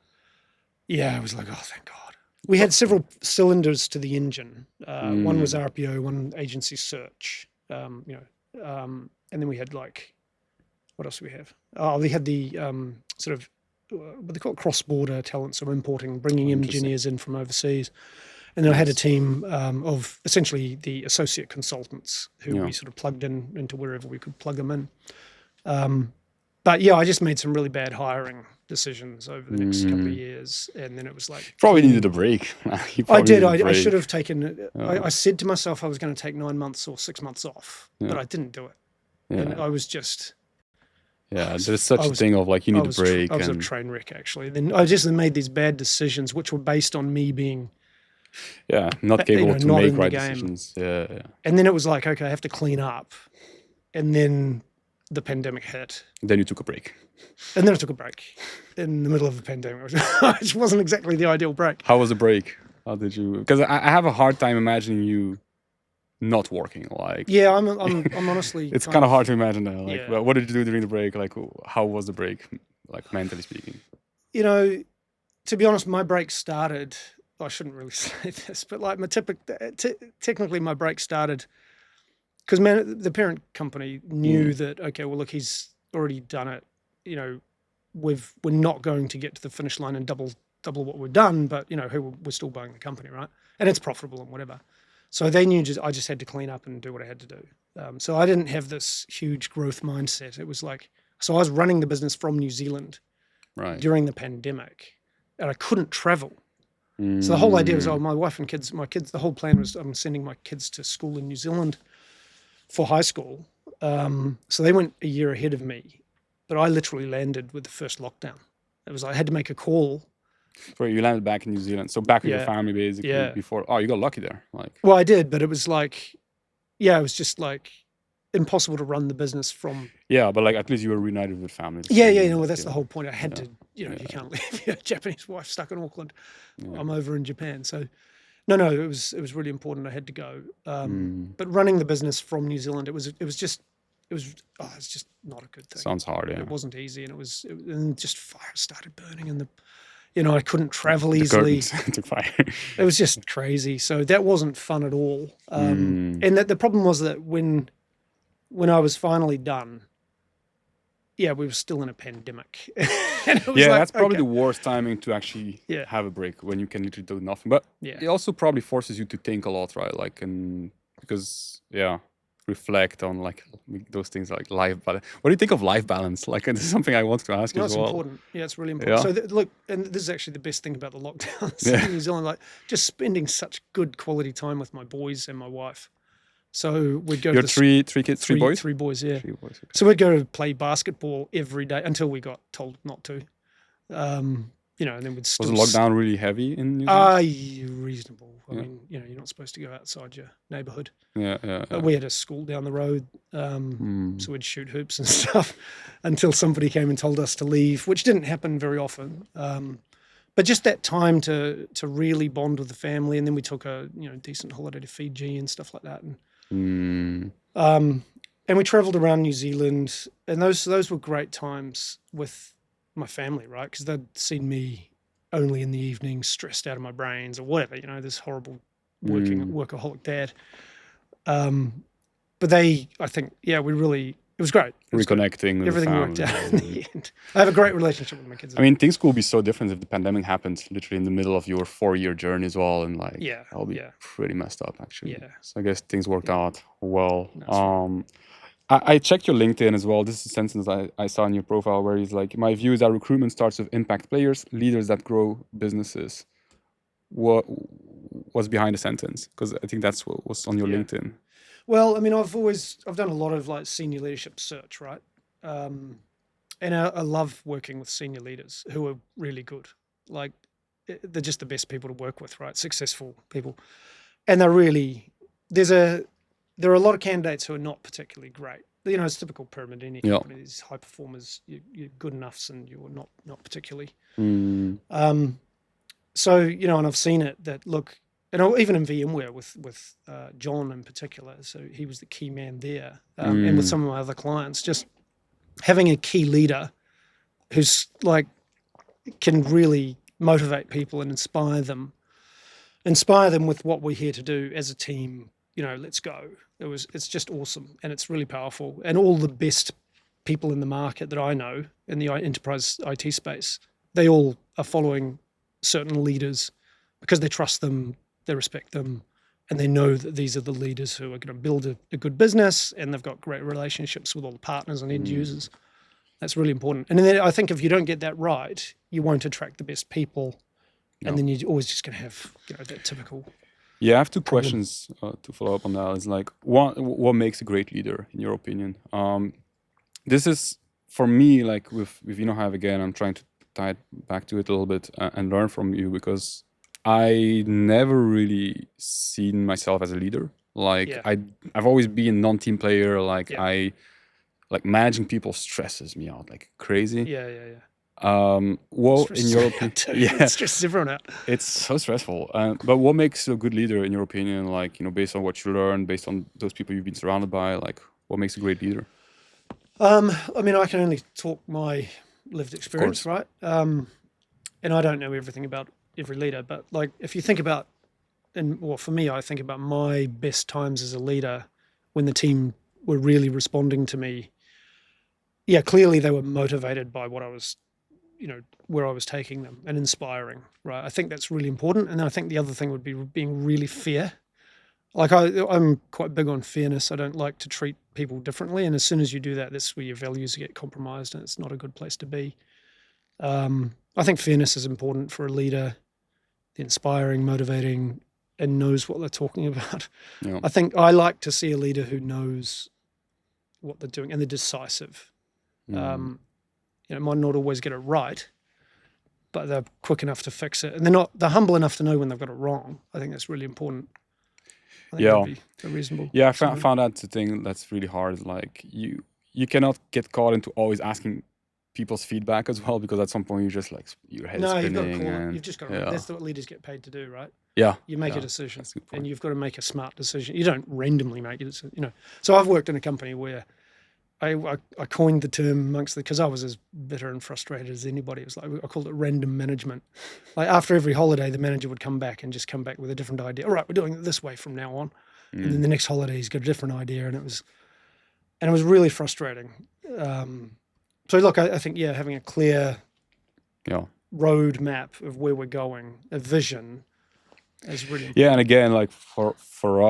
yeah, I was like, oh, thank God. We had several cylinders to the engine. One was RPO, one agency search, and then we had like, what else do we have? Oh, we had the sort of what they call cross-border talent, so bringing engineers in from overseas. And then I had a team of essentially the associate consultants who we sort of plugged into wherever we could plug them in. But yeah, I just made some really bad hiring decisions over the next couple of years. And then it was like... Probably needed a break. I did. I should have taken... I said to myself I was going to take 9 months or 6 months off, but I didn't do it. Yeah. And I was just... Yeah, there's such a thing of like, you need a break. I was a train wreck, actually. Then I just made these bad decisions, which were based on me being... not capable to make right decisions. Yeah. And then it was like, okay, I have to clean up. And then the pandemic hit. Then you took a break. And then I took a break in the middle of the pandemic, which wasn't exactly the ideal break. How was the break? How did you... Because I have a hard time imagining you not working. Like, yeah, I'm honestly... It's kind of hard to imagine that. Like, well, what did you do during the break? Like, how was the break, like mentally speaking? To be honest, my break started... I shouldn't really say this, but like technically my break started because the parent company knew that, okay, well, look, he's already done it, we're not going to get to the finish line and double what we've done, but we're still buying the company, right? And it's profitable and whatever. So they knew I just had to clean up and do what I had to do. So I didn't have this huge growth mindset. It was like, so I was running the business from New Zealand during the pandemic, and I couldn't travel. So the whole idea was, my wife and kids, the whole plan was I'm sending my kids to school in New Zealand for high school. So they went a year ahead of me, but I literally landed with the first lockdown. It was I had to make a call. So you landed back in New Zealand, so back with your family basically before. Oh, you got lucky there. Well, I did, but it was like, it was just like impossible to run the business from. Yeah, but like at least you were reunited with family. Well, that's the whole point. I had to, you can't leave your Japanese wife stuck in Auckland. I'm over in Japan, so no, it was really important. I had to go, but running the business from New Zealand, it was just not a good thing. Sounds hard. Yeah, it wasn't easy, and and just fire started burning, and I couldn't travel easily. Took fire. It was just crazy. So that wasn't fun at all. And the problem was that when I was finally done, we were still in a pandemic. And it was that's probably the worst timing to actually have a break, when you can literally do nothing. But it also probably forces you to think a lot, right? Reflect on like those things like life balance. What do you think of life balance? Like, this is something I want to ask you as well. It's important. Yeah, it's really important. So look, and this is actually the best thing about the lockdowns in New Zealand, like just spending such good quality time with my boys and my wife. So we'd go to three kids, three boys? Three boys, yeah. 3 boys, okay. So we'd go to play basketball every day until we got told not to. And then we'd still... Was the lockdown really heavy in New Zealand? Reasonable. I mean, you're not supposed to go outside your neighborhood. Yeah. We had a school down the road, so we'd shoot hoops and stuff until somebody came and told us to leave, which didn't happen very often. But just that time to really bond with the family, and then we took a decent holiday to Fiji and stuff like that, and we travelled around New Zealand, and those were great times with my family, right? Because they'd seen me only in the evening, stressed out of my brains or whatever, this horrible workaholic dad. But I think, it was great. Reconnecting. Everything worked out in the end. I have a great relationship with my kids. I mean, things could be so different if the pandemic happened literally in the middle of your 4-year journey as well, and that'll be pretty messed up actually. Yeah. So I guess things worked out well. I checked your LinkedIn as well. This is a sentence I saw in your profile where he's like, my view is that recruitment starts with impact players, leaders that grow businesses. What was behind the sentence? Because I think that's what was on your LinkedIn. Well, I mean, I've done a lot of like senior leadership search, right? And I love working with senior leaders who are really good. Like, they're just the best people to work with, right? Successful people. And there are a lot of candidates who are not particularly great. It's typical pyramid in any company. These high performers, you're good enoughs and you're not particularly. So, and I've seen it that, look, and even in VMware with John in particular, so he was the key man there, and with some of my other clients, just having a key leader who's like, can really motivate people and inspire them with what we're here to do as a team. Let's go. It's just awesome, and it's really powerful. And all the best people in the market that I know in the enterprise IT space, they all are following certain leaders because they trust them, they respect them, and they know that these are the leaders who are going to build a good business, and they've got great relationships with all the partners and end users. That's really important. And then I think if you don't get that right, you won't attract the best people, and then you're always just going to have that typical... Yeah, I have two questions to follow up on that. It's like, what makes a great leader, in your opinion? This is, for me, like with InnoHyve again, I'm trying to tie it back to it a little bit and learn from you, because I never really seen myself as a leader. Like, I've always been a non-team player. Like, managing people stresses me out like crazy. Well, in your opinion, it stresses everyone out. It's so stressful. But what makes a good leader, in your opinion? Like, based on what you learn, based on those people you've been surrounded by, like, what makes a great leader? I mean, I can only talk my lived experience, right? And I don't know everything about every leader, but like, if you think about, for me, I think about my best times as a leader when the team were really responding to me. Yeah, clearly they were motivated by what I was where I was taking them and inspiring, right? I think that's really important. And I think the other thing would be being really fair. Like I'm quite big on fairness. I don't like to treat people differently. And as soon as you do that, that's where your values get compromised, and it's not a good place to be. I think fairness is important for a leader, inspiring, motivating, and knows what they're talking about. Yeah. I think I like to see a leader who knows what they're doing and they're decisive. Might not always get it right, but they're quick enough to fix it, and they're humble enough to know when they've got it wrong. I think that's really important. I think that'd be reasonable. Yeah, I found that the thing that's really hard. Like you cannot get caught into always asking people's feedback as well, because at some point you just like your head is spinning. You've got to call it. You've just got to. That's what leaders get paid to do, right? Yeah. You make a decision, and you've got to make a smart decision. You don't randomly make a decision. So I've worked in a company where I coined the term amongst because I was as bitter and frustrated as anybody. It was like I called it random management. Like after every holiday, the manager would come back with a different idea. All right, we're doing it this way from now on. And then the next holiday, he's got a different idea, and it was really frustrating. So look, I think having a clear road map of where we're going, a vision, is really important. Yeah, and again, like for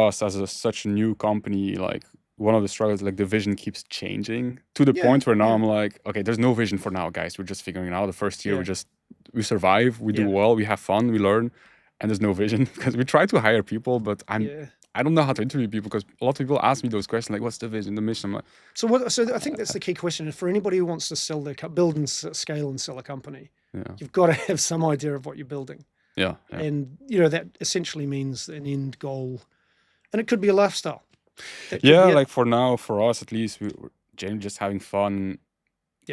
us as such a new company, like one of the struggles, like the vision keeps changing to the point where now I'm like, okay, there's no vision for now, guys. We're just figuring it out. The first year we survive, we do well, we have fun, we learn, and there's no vision because we try to hire people, but I don't know how to interview people because a lot of people ask me those questions like, what's the vision, the mission? I'm like, so I think that's the key question. For anybody who wants to build and scale and sell a company, you've got to have some idea of what you're building. Yeah. And that essentially means an end goal, and it could be a lifestyle. Like for now, for us at least, we're generally just having fun,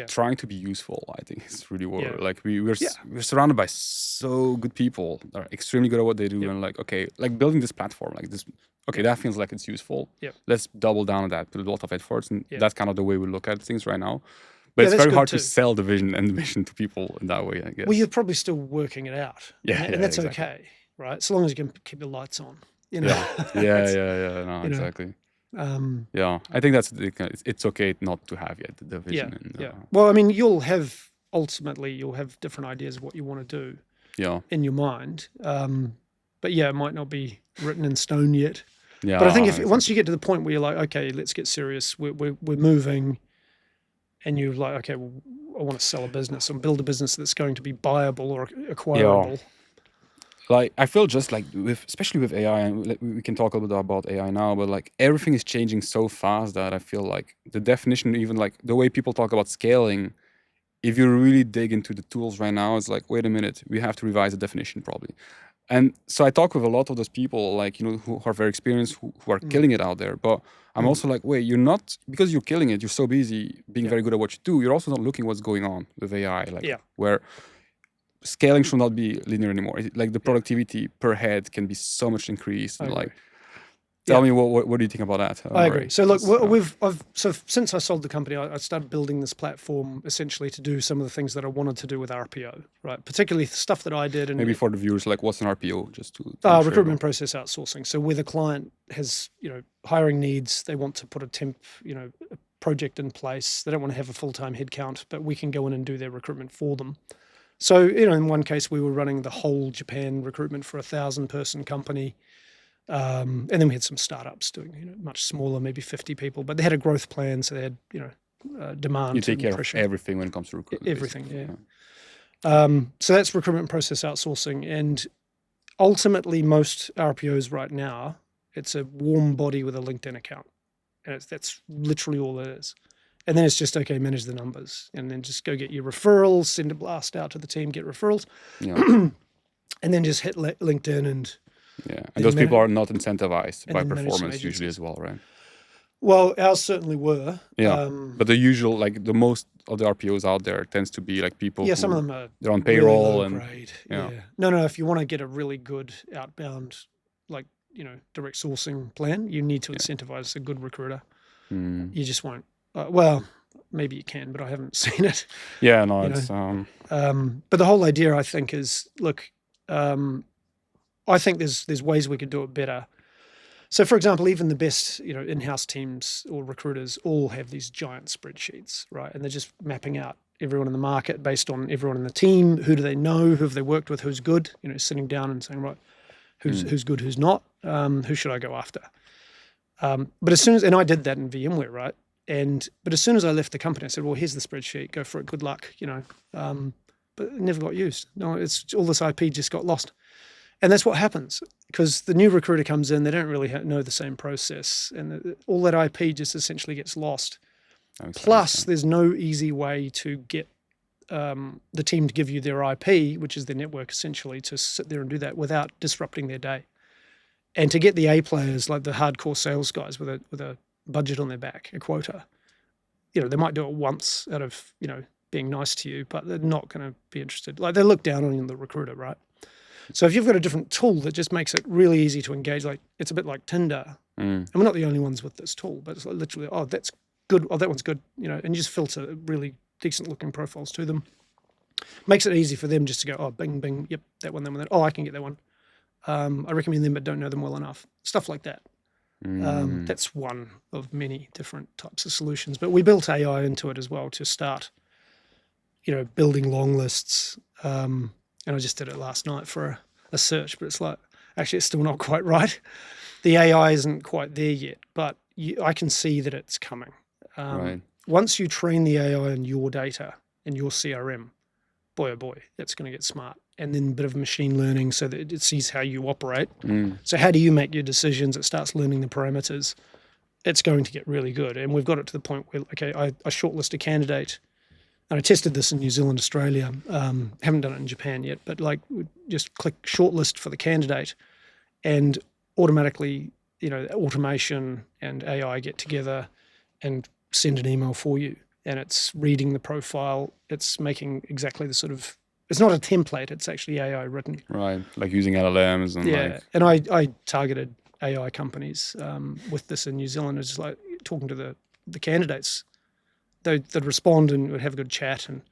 trying to be useful. I think it's really what like we're surrounded by so good people that are extremely good at what they do, and like building this platform like this. Okay, that feels like it's useful. Let's double down on that, put a lot of efforts, and that's kind of the way we look at things right now. But it's very hard to sell the vision and the mission to people in that way, I guess. Well, you're probably still working it out. And that's exactly. Okay, right? So long as you can keep the lights on. Exactly. I think it's okay not to have yet the vision. Well, I mean, you'll have different ideas of what you want to do. In your mind, but it might not be written in stone yet. But I think once you get to the point where you're like, okay, let's get serious. We're moving, and you're like, okay, well, I want to sell a business and build a business that's going to be buyable or acquirable. Like I feel just like especially with AI, and we can talk a little bit about AI now, but like everything is changing so fast that I feel like the definition, even like the way people talk about scaling, if you really dig into the tools right now, it's like, wait a minute, we have to revise the definition probably. And so I talk with a lot of those people, like, who are very experienced, who are killing it out there. But I'm also like, wait, you're not, because you're killing it, you're so busy being very good at what you do, you're also not looking what's going on with AI, where scaling should not be linear anymore. Like the productivity per head can be so much increased. And like, tell me what do you think about that? I agree. So look, since I sold the company, I started building this platform essentially to do some of the things that I wanted to do with RPO, right? Particularly stuff that I did. And maybe for the viewers, like what's an RPO, just to recruitment process outsourcing. So where the client has hiring needs, they want to put a temp a project in place. They don't want to have a full-time headcount, but we can go in and do their recruitment for them. So, in one case, we were running the whole Japan recruitment for a 1,000-person company. And then we had some startups doing, much smaller, maybe 50 people, but they had a growth plan. So they had, demand. You take care of everything when it comes to recruitment. Everything, so that's recruitment process outsourcing. And ultimately, most RPOs right now, it's a warm body with a LinkedIn account. And that's literally all it is. And then it's just, okay, manage the numbers and then just go get your referrals, send a blast out to the team, get referrals. And then just hit LinkedIn and... and those people are not incentivized by performance usually as well, right? Well, ours certainly were. But the usual, like the most of the RPOs out there tends to be like people some of them are they're on payroll really and grade. No, if you want to get a really good outbound, like, direct sourcing plan, you need to incentivize a good recruiter. You just won't. Well, maybe you can, but I haven't seen it. It's... But the whole idea, I think, is, look, I think there's ways we could do it better. So, for example, even the best, in-house teams or recruiters all have these giant spreadsheets, right? And they're just mapping out everyone in the market based on everyone in the team. Who do they know? Who have they worked with? Who's good? Sitting down and saying, right, who's good? Who's not? Who should I go after? But as soon as, and I did that in VMware, right? But as soon as I left the company, I said, well, here's the spreadsheet, go for it, good luck, but it never got used. No, it's all this IP just got lost. And that's what happens because the new recruiter comes in, they don't really know the same process, and all that IP just essentially gets lost. Plus, there's no easy way to get the team to give you their IP, which is their network essentially, to sit there and do that without disrupting their day. And to get the A players, like the hardcore sales guys with a budget on their back, a quota, they might do it once out of, being nice to you, but they're not going to be interested. Like they look down on you, the recruiter, right? So if you've got a different tool that just makes it really easy to engage, like it's a bit like Tinder, and we're not the only ones with this tool, but it's like literally, oh, that's good, oh, that one's good, and you just filter really decent looking profiles to them. Makes it easy for them just to go, oh, bing, bing, yep, that one, oh, I can get that one. I recommend them, but don't know them well enough. Stuff like that. That's one of many different types of solutions. But we built AI into it as well to start, building long lists. And I just did it last night for a search, but it's like, actually, it's still not quite right. The AI isn't quite there yet, but I can see that it's coming. Right. Once you train the AI on your data and your CRM, boy, oh boy, that's going to get smart. And then a bit of machine learning so that it sees how you operate. So how do you make your decisions? It starts learning the parameters. It's going to get really good. And we've got it to the point where, okay, I shortlist a candidate, and I tested this in New Zealand, Australia. Haven't done it in Japan yet, but like just click shortlist for the candidate, and automatically, automation and AI get together and send an email for you. And it's reading the profile. It's making exactly the sort of, it's not a template, it's actually AI written. Right, like using LLMs and And I targeted AI companies with this in New Zealand. It's just like talking to the candidates. They'd respond and we'd have a good chat. And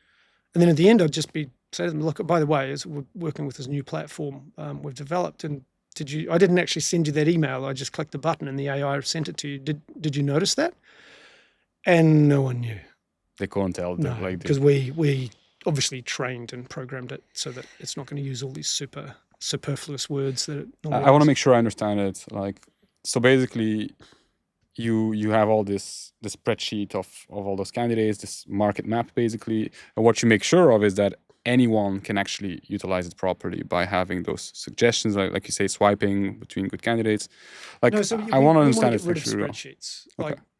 then at the end, I'd just say to them, look, by the way, we're working with this new platform we've developed. And I didn't actually send you that email. I just clicked the button and the AI sent it to you. Did you notice that? And no one knew. They couldn't tell. No, because we obviously trained and programmed it so that it's not going to use all these superfluous words that it normally I want to make sure I understand it. So basically, you have all this spreadsheet of all those candidates, this market map basically, and what you make sure of is that anyone can actually utilize it properly by having those suggestions, like you say, swiping between good candidates. I want to understand it actually. Spreadsheets.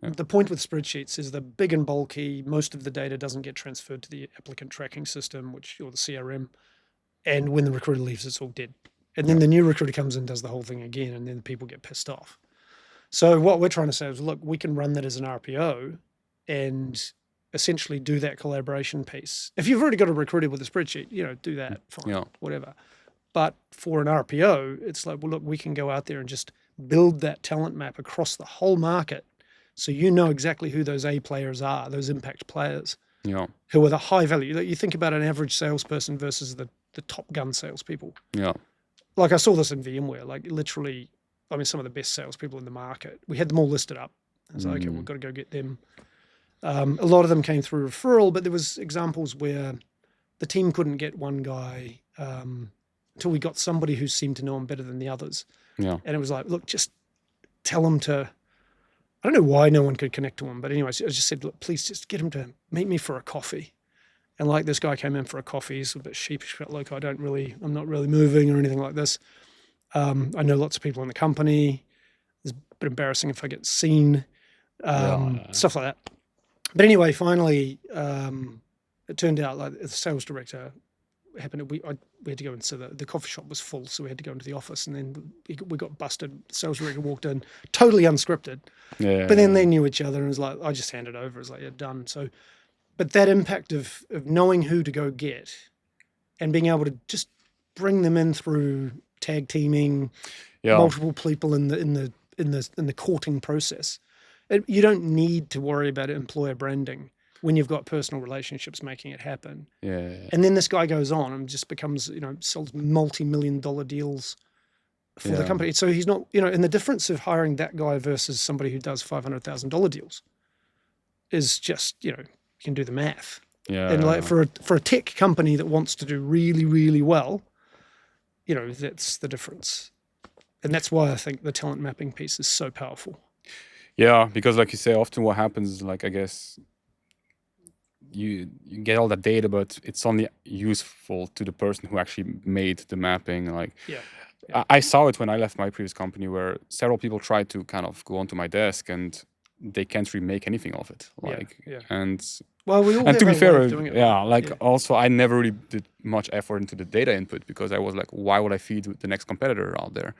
The point with spreadsheets is they're big and bulky. Most of the data doesn't get transferred to the applicant tracking system, or the CRM. And when the recruiter leaves, it's all dead. And then the new recruiter comes in and does the whole thing again, and then people get pissed off. So what we're trying to say is, look, we can run that as an RPO and essentially do that collaboration piece. If you've already got a recruiter with a spreadsheet, do that, fine, whatever. But for an RPO, it's like, well, look, we can go out there and just build that talent map across the whole market, so you know exactly who those A players are, those impact players, who are the high value. You think about an average salesperson versus the top gun salespeople. Yeah. Like I saw this in VMware, like literally, some of the best salespeople in the market. We had them all listed up. I was like, okay, we've got to go get them. A lot of them came through referral, but there was examples where the team couldn't get one guy until we got somebody who seemed to know him better than the others. Yeah. And it was like, look, just tell him to, I don't know why no one could connect to him, but anyways, I just said, look, please just get him to meet me for a coffee. And like this guy came in for a coffee, he's a bit sheepish, but like, I'm not really moving or anything like this. I know lots of people in the company. It's a bit embarrassing if I get seen, stuff like that. But anyway, finally, it turned out like the sales director happened. We had to go into the coffee shop was full, so we had to go into the office, and then we got busted. The sales director walked in, totally unscripted. But then they knew each other, and it was like, I just handed over. It was like, yeah, done. So, but that impact of knowing who to go get and being able to just bring them in through tag teaming, multiple people in the courting process. You don't need to worry about employer branding when you've got personal relationships making it happen. Yeah. And then this guy goes on and just becomes, sells multi-million-dollar deals for the company. So he's not, and the difference of hiring that guy versus somebody who does $500,000 deals is just, you can do the math. Yeah. And like for a tech company that wants to do really, really well, that's the difference. And that's why I think the talent mapping piece is so powerful. Yeah, because like you say, often what happens is, like, I guess you get all that data, but it's only useful to the person who actually made the mapping. Like, I saw it when I left my previous company, where several people tried to kind of go onto my desk and they can't really make anything of it. Like, and well, we all and have to be our way fair, of doing it, also I never really did much effort into the data input, because I was like, why would I feed the next competitor out there?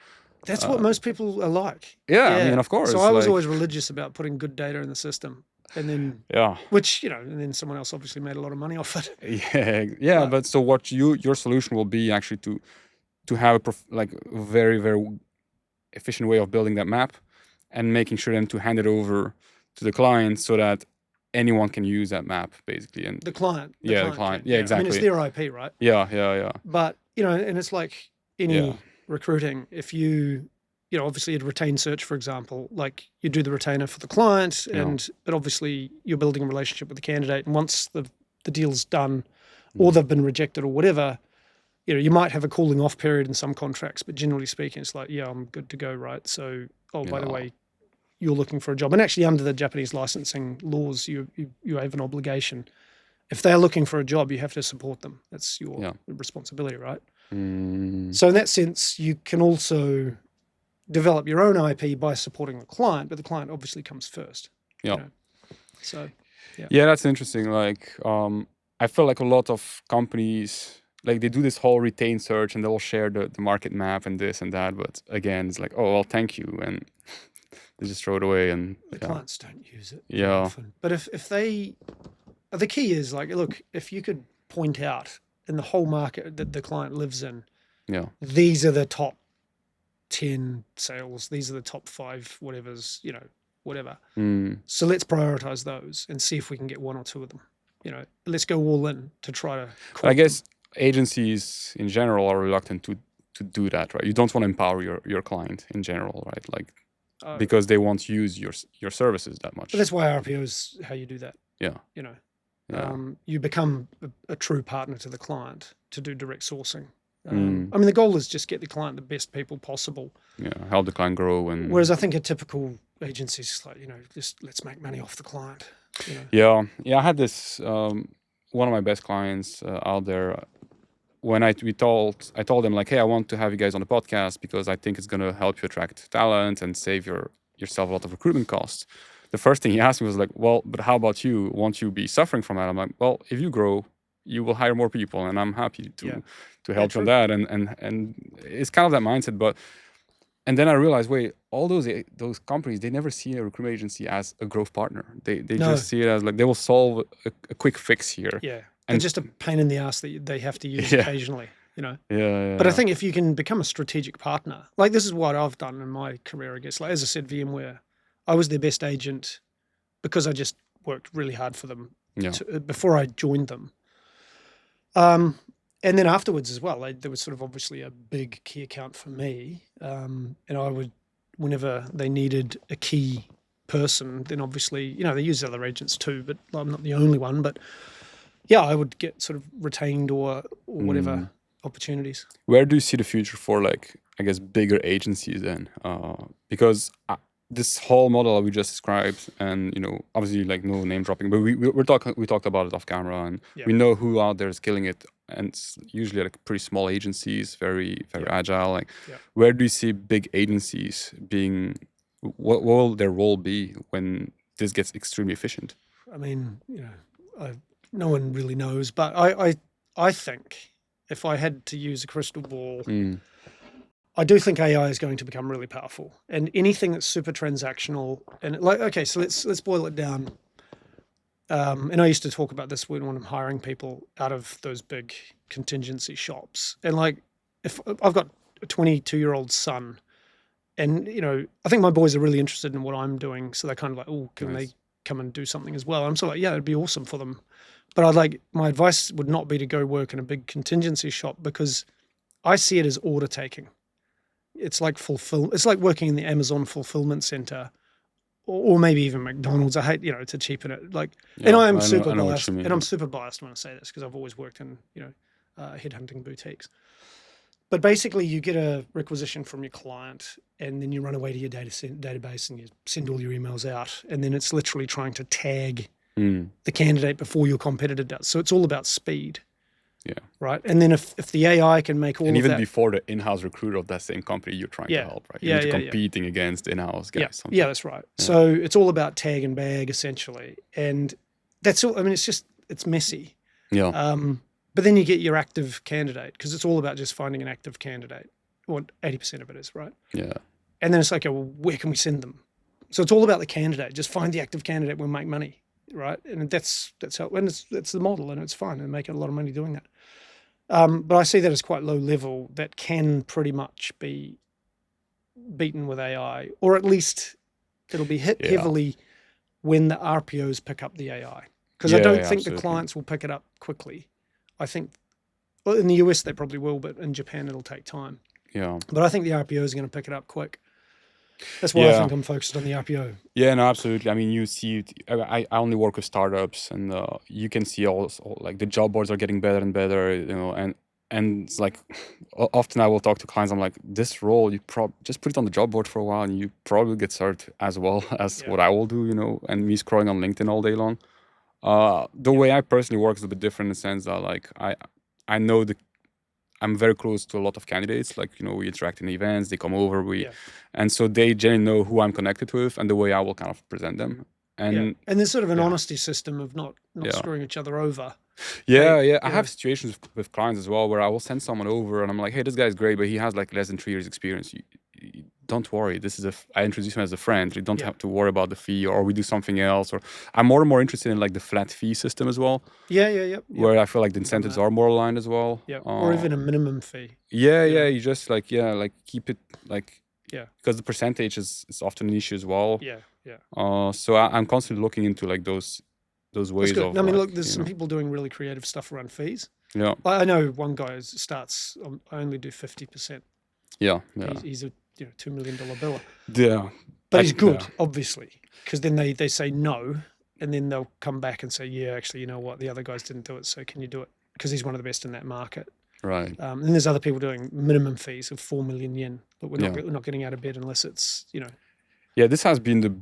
That's what most people are like. Yeah, I mean, of course. So I was always religious about putting good data in the system, and then and then someone else obviously made a lot of money off it. But so what your solution will be actually to have a very, very efficient way of building that map, and making sure then to hand it over to the client so that anyone can use that map, basically. And the client. The client. Yeah, exactly. I mean, it's their IP, right? Yeah. But, and it's like any recruiting. If you obviously you'd retain search, for example, like you do the retainer for the client, but obviously you're building a relationship with the candidate. And once the deal's done, or they've been rejected or whatever, you might have a cooling off period in some contracts, but generally speaking, it's like, I'm good to go, right? So, by the way, you're looking for a job. And actually, under the Japanese licensing laws, you have an obligation. If they're looking for a job, you have to support them. That's your responsibility, right? So in that sense, you can also develop your own IP by supporting the client, but the client obviously comes first. So, that's interesting. Like, I feel like a lot of companies, like, they do this whole retain search and they'll share the market map and this and that. But again, it's like, oh, well, thank you. And they just throw it away. And the clients don't use it very often. But if they, the key is, like, look, if you could point out in the whole market that the client lives in, these are the top 10 sales, these are the top 5 whatever's, whatever. So let's prioritize those and see if we can get 1 or 2 of them. Let's go all in to try to. I guess agencies in general are reluctant to do that, right? You don't want to empower your client in general, right? Like, because they won't use your services that much. But that's why RPO is how you do that. You become a true partner to the client to do direct sourcing. I mean, the goal is just get the client the best people possible. Help the client grow. Whereas I think a typical agency is like, just let's make money off the client. I had this one of my best clients out there. When I told them, like, hey, I want to have you guys on the podcast because I think it's going to help you attract talent and save yourself a lot of recruitment costs. The first thing he asked me was like, well, but how about you? Won't you be suffering from that? I'm like, well, if you grow, you will hire more people, and I'm happy to help you on that. And it's kind of that mindset. And then I realized, wait, all those companies, they never see a recruitment agency as a growth partner. They just see it as like they will solve a quick fix here. And just a pain in the ass that they have to use occasionally, But I think if you can become a strategic partner, like this is what I've done in my career, I guess. Like, as I said, VMware, I was their best agent because I just worked really hard for them before I joined them. And then afterwards as well, there was sort of obviously a big key account for me. And I would, whenever they needed a key person, then obviously, they use other agents too, but I'm not the only one. But I would get sort of retained or whatever opportunities. Where do you see the future for, like, I guess, bigger agencies then? Because this whole model we just described, and obviously, like, no name dropping, but we talked about it off camera, and we know who out there is killing it, and it's usually like pretty small agencies, very very agile. Like, where do you see big agencies being? What will their role be when this gets extremely efficient? I mean, no one really knows, but I think if I had to use a crystal ball. I do think AI is going to become really powerful, and anything that's super transactional and so let's boil it down. And I used to talk about this when I'm hiring people out of those big contingency shops. And like, if I've got a 22-year-old son, and I think my boys are really interested in what I'm doing, so they're kind of like, oh, can they come and do something as well? I'm sort of like, it'd be awesome for them. But my advice would not be to go work in a big contingency shop, because I see it as order taking. It's like it's like working in the Amazon fulfillment center or maybe even McDonald's. I hate, to cheapen it. And I am super biased, and I'm super biased when I say this because I've always worked in, headhunting boutiques. But basically, you get a requisition from your client, and then you run away to your database and you send all your emails out, and then it's literally trying to tag the candidate before your competitor does. So it's all about speed. Yeah. Right. And then if the AI can make all and of that. And even before the in-house recruiter of that same company you're trying to help, right? You're competing against in-house guys. Yeah, that's right. Yeah. So it's all about tag and bag essentially. And that's all. I mean, it's messy. Yeah. But then you get your active candidate because it's all about just finding an active candidate. What 80% of it is, right? Yeah. And then it's like, well, where can we send them? So it's all about the candidate. Just find the active candidate, we'll make money, right? And that's how. And it's the model, and it's fun, and making a lot of money doing that. But I see that as quite low level. That can pretty much be beaten with AI, or at least it'll be hit heavily when the RPOs pick up the AI. Because I don't think the clients will pick it up quickly. I think, well, in the US they probably will, but in Japan it'll take time. Yeah. But I think the RPO is going to pick it up quick. That's why I think I'm focused on the RPO. Yeah, no, absolutely. I mean, you see, I only work with startups, and you can see all like the job boards are getting better and better, and it's like often I will talk to clients. I'm like, this role, you just put it on the job board for a while, and you probably get served as well as what I will do, and me scrolling on LinkedIn all day long. The way I personally work is a bit different in the sense that like I know I'm very close to a lot of candidates. Like, we interact in events, they come over, and so they generally know who I'm connected with and the way I will kind of present them. And there's sort of an honesty system of not screwing each other over. I have situations with clients as well where I will send someone over and I'm like, hey, this guy's great, but he has like less than 3 years experience. You don't worry. I introduce him as a friend. You don't have to worry about the fee, or we do something else. Or I'm more and more interested in like the flat fee system as well. Where I feel like the incentives are more aligned as well. Yeah. Or even a minimum fee. You just like keep it like because the percentage is often an issue as well. So I'm constantly looking into like those ways of. I mean, look, there's some people doing really creative stuff around fees. Yeah. I know one guy starts. I only do 50%. Yeah. He's a $2 million biller. Yeah. But he's good, obviously, because then they say no, and then they'll come back and say, yeah, actually, you know what, the other guys didn't do it, so can you do it? Because he's one of the best in that market. Right. And there's other people doing minimum fees of 4 million yen, but we're not getting out of bed unless it's, Yeah, this has been the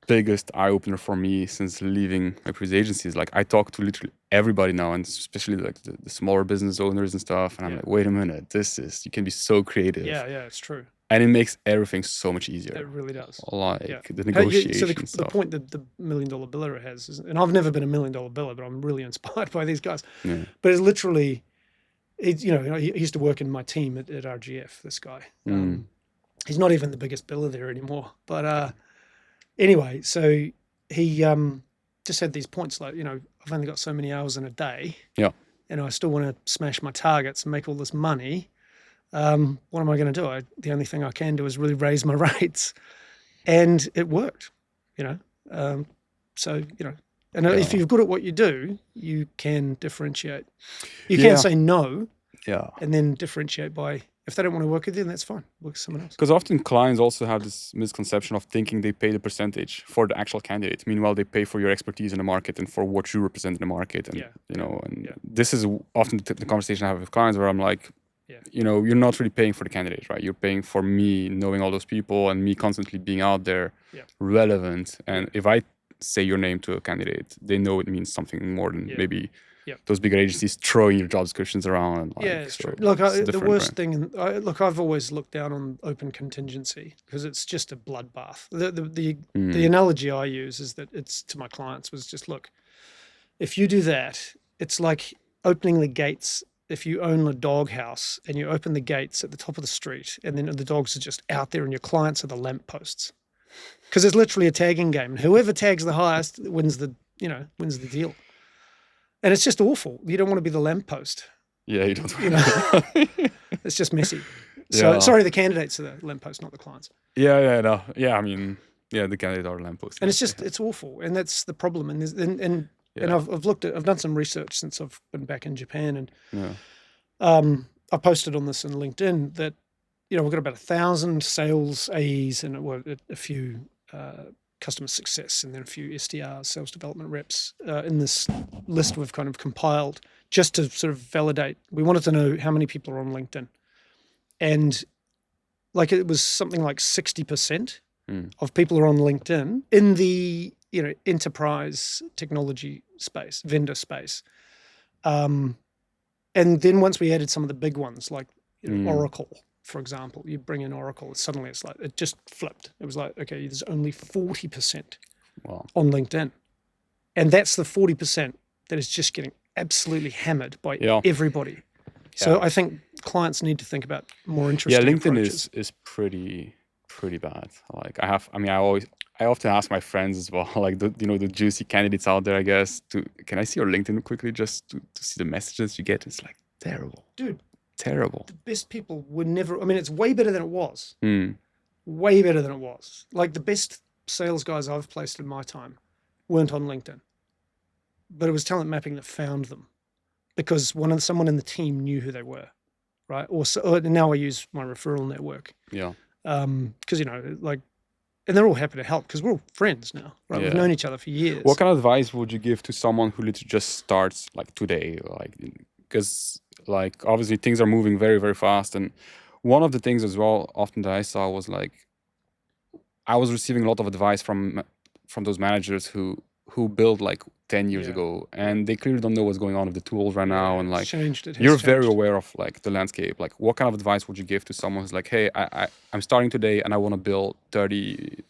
biggest eye-opener for me since leaving my previous agencies. Like, I talk to literally everybody now, and especially like the smaller business owners and stuff. And I'm like, wait a minute, you can be so creative. Yeah, it's true. And it makes everything so much easier. It really does. Like the negotiation So the point that the $1 million biller has is, and I've never been a $1 million biller, but I'm really inspired by these guys. Yeah. But it's literally, he used to work in my team at RGF, this guy. He's not even the biggest biller there anymore. But anyway, so he just had these points like, I've only got so many hours in a day. Yeah. And I still want to smash my targets and make all this money. What am I going to do? The only thing I can do is really raise my rates. And it worked, and if you're good at what you do, you can differentiate. You can say no. Yeah. And then differentiate by, if they don't want to work with you, then that's fine. Work with someone else. Because often clients also have this misconception of thinking they pay the percentage for the actual candidate. Meanwhile, they pay for your expertise in the market and for what you represent in the market. And, this is often the conversation I have with clients where I'm like, you're not really paying for the candidate, right? You're paying for me knowing all those people and me constantly being out there, relevant. And if I say your name to a candidate, they know it means something more than maybe those bigger agencies throwing your job descriptions around. And it's true. Look, the worst thing, I've always looked down on open contingency because it's just a bloodbath. The analogy I use is that it's to my clients was just, look, if you do that, it's like opening the gates. If you own a dog house and you open the gates at the top of the street and then the dogs are just out there and your clients are the lampposts, because it's literally a tagging game, and whoever tags the highest wins the deal. And it's just awful. You don't want to be the lamppost. Yeah, you don't. It's just messy. So sorry, the candidates are the lamppost, not the clients. No. Yeah, I mean, the candidates are lampposts. And it's just it's awful, and that's the problem. And I've done some research since I've been back in Japan, and I posted on this in LinkedIn that we've got about 1,000 sales AEs and a few customer success, and then a few SDRs, sales development reps, in this list we've kind of compiled just to sort of validate. We wanted to know how many people are on LinkedIn. And like it was something like 60% of people are on LinkedIn in the enterprise technology space, vendor space. And then once we added some of the big ones like Oracle, for example, you bring in Oracle, suddenly it's like, it just flipped. It was like, okay, there's only 40% on LinkedIn. And that's the 40% that is just getting absolutely hammered by everybody. So I think clients need to think about more interesting LinkedIn approaches. is pretty bad. Like I often ask my friends as well, like the juicy candidates out there, I guess, can I see your LinkedIn quickly just to see the messages you get? It's like terrible. Dude. Terrible. The best people were never, it's way better than it was. Way better than it was. Like the best sales guys I've placed in my time weren't on LinkedIn. But it was talent mapping that found them because someone in the team knew who they were, right? Or now I use my referral network. Yeah. Because, and they're all happy to help because we're all friends now, right? Yeah. We've known each other for years. What kind of advice would you give to someone who literally just starts like today? Because obviously things are moving very, very fast. And one of the things as well, often that I saw was like, I was receiving a lot of advice from those managers who built like 10 years ago, and they clearly don't know what's going on with the tools right now. And like, you're very aware of like the landscape. Like, what kind of advice would you give to someone who's like, hey, I'm starting today and I want to build 50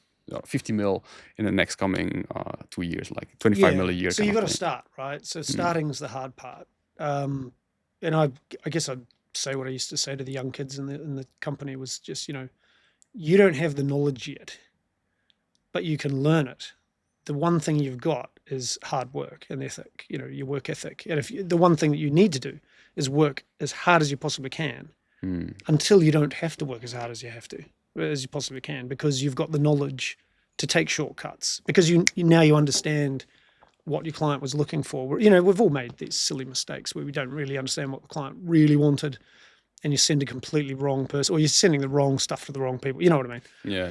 mil in the next coming 2 years, like 25 mil a year. So you got to start, right? So starting's the hard part. And I guess I'd say what I used to say to the young kids in the company was just, you don't have the knowledge yet, but you can learn it. The one thing you've got is hard work and ethic, your work ethic. And the one thing that you need to do is work as hard as you possibly can until you don't have to work as hard as you possibly can, because you've got the knowledge to take shortcuts, because you understand what your client was looking for. We've all made these silly mistakes where we don't really understand what the client really wanted, and you send a completely wrong person, or you're sending the wrong stuff to the wrong people. You know what I mean? Yeah.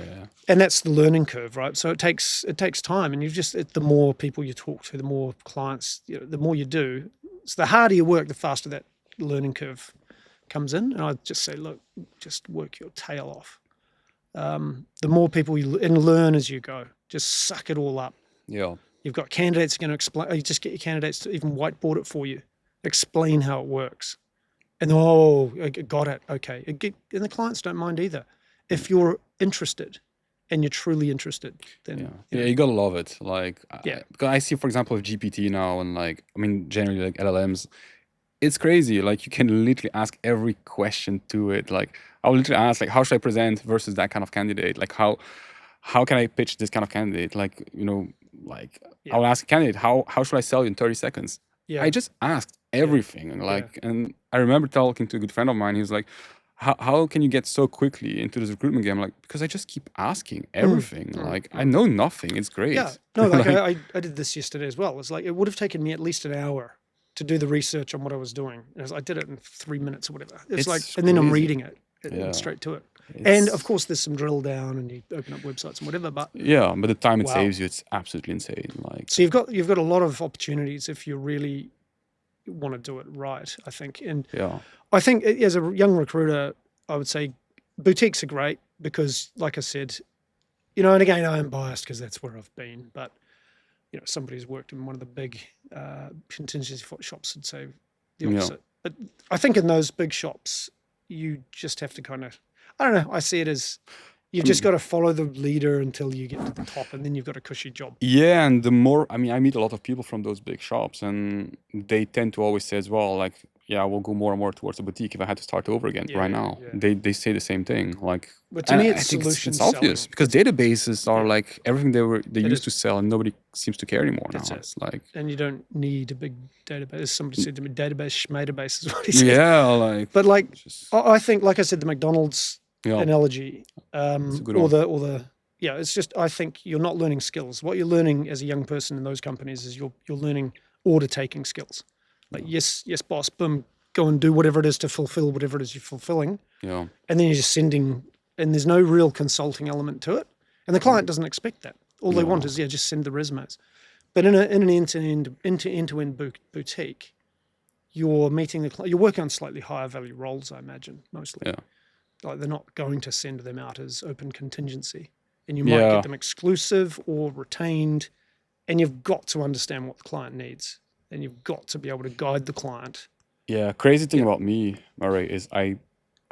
And that's the learning curve, right? So it takes time, and the more people you talk to, the more clients, the more you do. So the harder you work, the faster that learning curve comes in. And I'd just say, look, just work your tail off. The more people and learn as you go. Just suck it all up. Yeah. You've got candidates going to explain. You just get your candidates to even whiteboard it for you, explain how it works, and I got it. Okay, and the clients don't mind either. If you're interested, and you're truly interested, then you gotta love it. Because I see, for example, with GPT now, and generally like LLMs, it's crazy. Like you can literally ask every question to it. Like I'll literally ask, like, how should I present versus that kind of candidate? Like how can I pitch this kind of candidate? I'll ask a candidate, how should I sell you in 30 seconds? I just asked everything. And I remember talking to a good friend of mine. He was like, how can you get so quickly into this recruitment game? Like, because I just keep asking everything. I know nothing. It's great. Yeah. No, I did this yesterday as well. It's like, it would have taken me at least an hour to do the research on what I was doing. I did it in 3 minutes or whatever. It's like, and then I'm reading it straight to it. And of course, there's some drill down, and you open up websites and whatever. But but the time it saves you, it's absolutely insane. So you've got a lot of opportunities if you really want to do it right, I think. And I think as a young recruiter, I would say boutiques are great because, like I said, and again, I am biased because that's where I've been. But somebody who's worked in one of the big contingency shops would say the opposite. But I think in those big shops, you just have to kind of, I don't know, I see it as you've just got to follow the leader until you get to the top, and then you've got a cushy job. Yeah, and the more, I meet a lot of people from those big shops, and they tend to always say as well, like, we'll go more and more towards a boutique if I had to start over again right now. Yeah. They say the same thing. But to me, it's obvious because databases are like everything they used to sell, and nobody seems to care anymore now. It's like, and you don't need a big database. Somebody said to me, database is what he said. Yeah, but I think, like I said, the McDonald's analogy, it's just, I think you're not learning skills. What you're learning as a young person in those companies is you're learning order taking skills. Like, yes, boss, boom, go and do whatever it is to fulfill whatever it is you're fulfilling. And then you're just sending, and there's no real consulting element to it. And the client doesn't expect that. All they want is just send the resumes. But in an end-to-end boutique, you're meeting you're working on slightly higher value roles, I imagine, mostly. Yeah. Like they're not going to send them out as open contingency, and you might get them exclusive or retained, and you've got to understand what the client needs, and you've got to be able to guide the client. Yeah, crazy thing about me, Murray, is I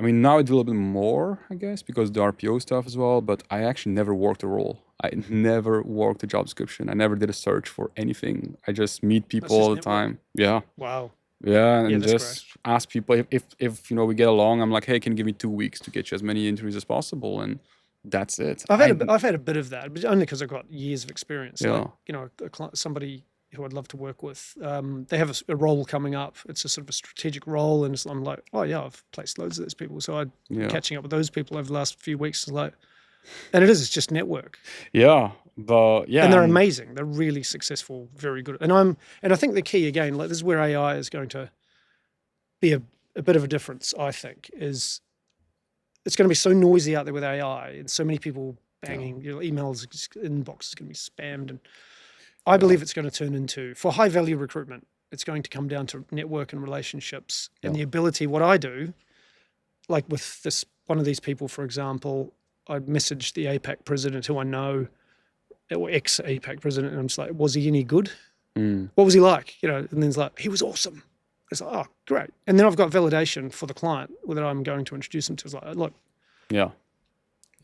mean, now I do a little bit more, I guess, because the RPO stuff as well, but I actually never worked a role. I never worked a job description. I never did a search for anything. I just meet people all the time. Yeah. Wow. Yeah, and just ask people if we get along. I'm like, hey, can you give me 2 weeks to get you as many interviews as possible? And that's it. I've had a bit of that, but only because I've got years of experience. Yeah. Like, somebody who I'd love to work with, they have a role coming up. It's a sort of a strategic role, and I'm like, oh yeah, I've placed loads of those people. So I'm catching up with those people over the last few weeks. And it's just network. Yeah, but and they're amazing. They're really successful, very good. And I think the key again, like this is where AI is going to be a bit of a difference. I think is it's going to be so noisy out there with AI and so many people banging your emails, inbox is going to be spammed, and I believe it's going to turn into, for high value recruitment, it's going to come down to network and relationships and the ability. What I do, like with this one of these people, for example. I messaged the APAC president who I know, or ex-APAC president, and I'm just like, was he any good? What was he like? And then it's like, he was awesome. It's like, oh, great. And then I've got validation for the client that I'm going to introduce him to. It's like, look,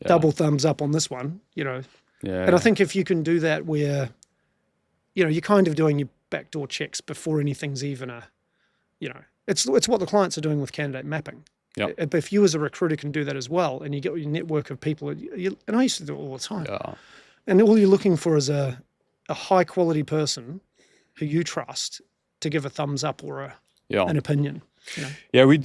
double thumbs up on this one, And I think if you can do that where, you're kind of doing your backdoor checks before anything's even it's what the clients are doing with candidate mapping. Yeah. But if you as a recruiter can do that as well, and you get your network of people, and I used to do it all the time. Yeah. And all you're looking for is a high quality person who you trust to give a thumbs up or an opinion. Yeah, we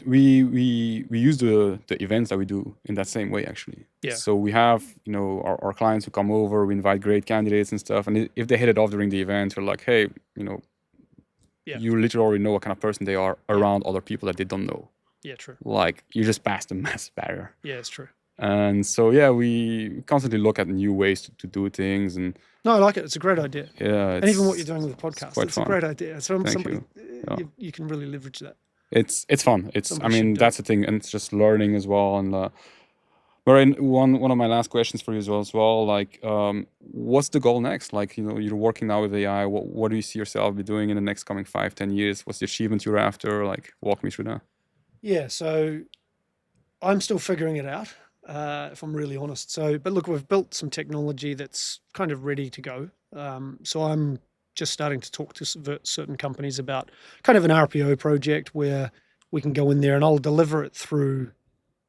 use the events that we do in that same way actually. Yeah. So we have our clients who come over, we invite great candidates and stuff, and if they hit it off during the event, we're like, hey, you literally already know what kind of person they are around other people that they don't know. Yeah, true. Like you just passed a massive barrier. Yeah, it's true. And so we constantly look at new ways to do things. And no, I like it. It's a great idea. Yeah, and even what you're doing with the podcast, it's fun. A great idea. So somebody you can really leverage that. It's fun. That's the thing, and it's just learning as well. And one of my last questions for you as well. Like, what's the goal next? Like, you're working now with AI. What do you see yourself be doing in the next coming 5-10 years? What's the achievement you're after? Like, walk me through that. Yeah, so I'm still figuring it out, if I'm really honest. But look, we've built some technology that's kind of ready to go. So I'm just starting to talk to certain companies about kind of an RPO project where we can go in there and I'll deliver it through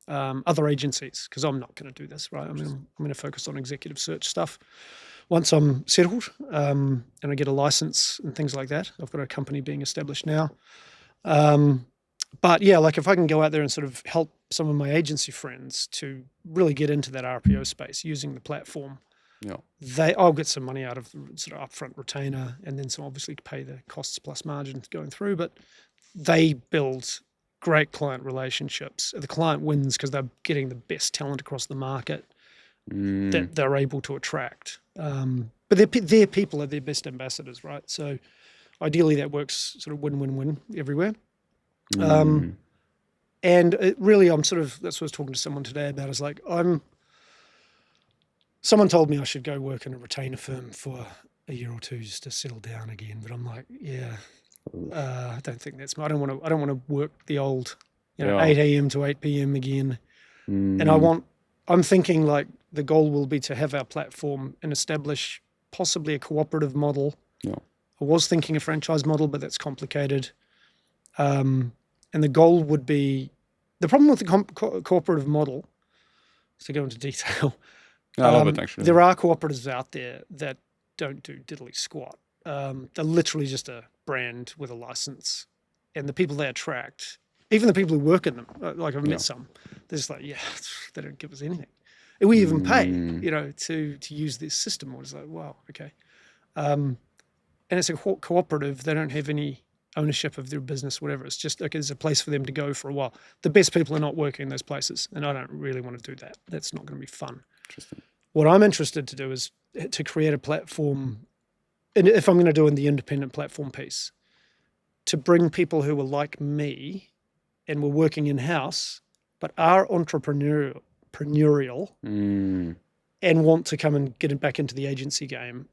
other agencies, because I'm not going to do this, right? I mean, I'm going to focus on executive search stuff. Once I'm settled and I get a license and things like that, I've got a company being established now. But yeah, like if I can go out there and sort of help some of my agency friends to really get into that RPO space using the platform, I'll get some money out of the sort of upfront retainer, and then some obviously pay the costs plus margin going through. But they build great client relationships. The client wins because they're getting the best talent across the market that they're able to attract. But their people are their best ambassadors, right? So ideally that works sort of win-win-win everywhere. And it really, that's what I was talking to someone today about, is like, someone told me I should go work in a retainer firm for a year or two just to settle down again. But I'm like, I don't think that's, I don't want to work the old, 8 a.m. to 8 p.m. again. And I'm thinking like the goal will be to have our platform and establish possibly a cooperative model. Yeah. I was thinking a franchise model, but that's complicated. And the goal would be, the problem with the cooperative model, to go into detail, I love it actually. There are cooperatives out there that don't do diddly squat. They're literally just a brand with a license, and the people they attract, even the people who work in them, like I've met some, they're just like, they don't give us anything. And we even pay, to use this system. I was like, wow, okay. And it's a cooperative. They don't have any ownership of their business, whatever. It's just like there's a place for them to go for a while. The best people are not working in those places, and I don't really want to do that. That's not going to be fun. Interesting. What I'm interested to do is to create a platform, and if I'm going to do in the independent platform piece, to bring people who are like me and were working in-house, but are entrepreneurial and want to come and get back into the agency game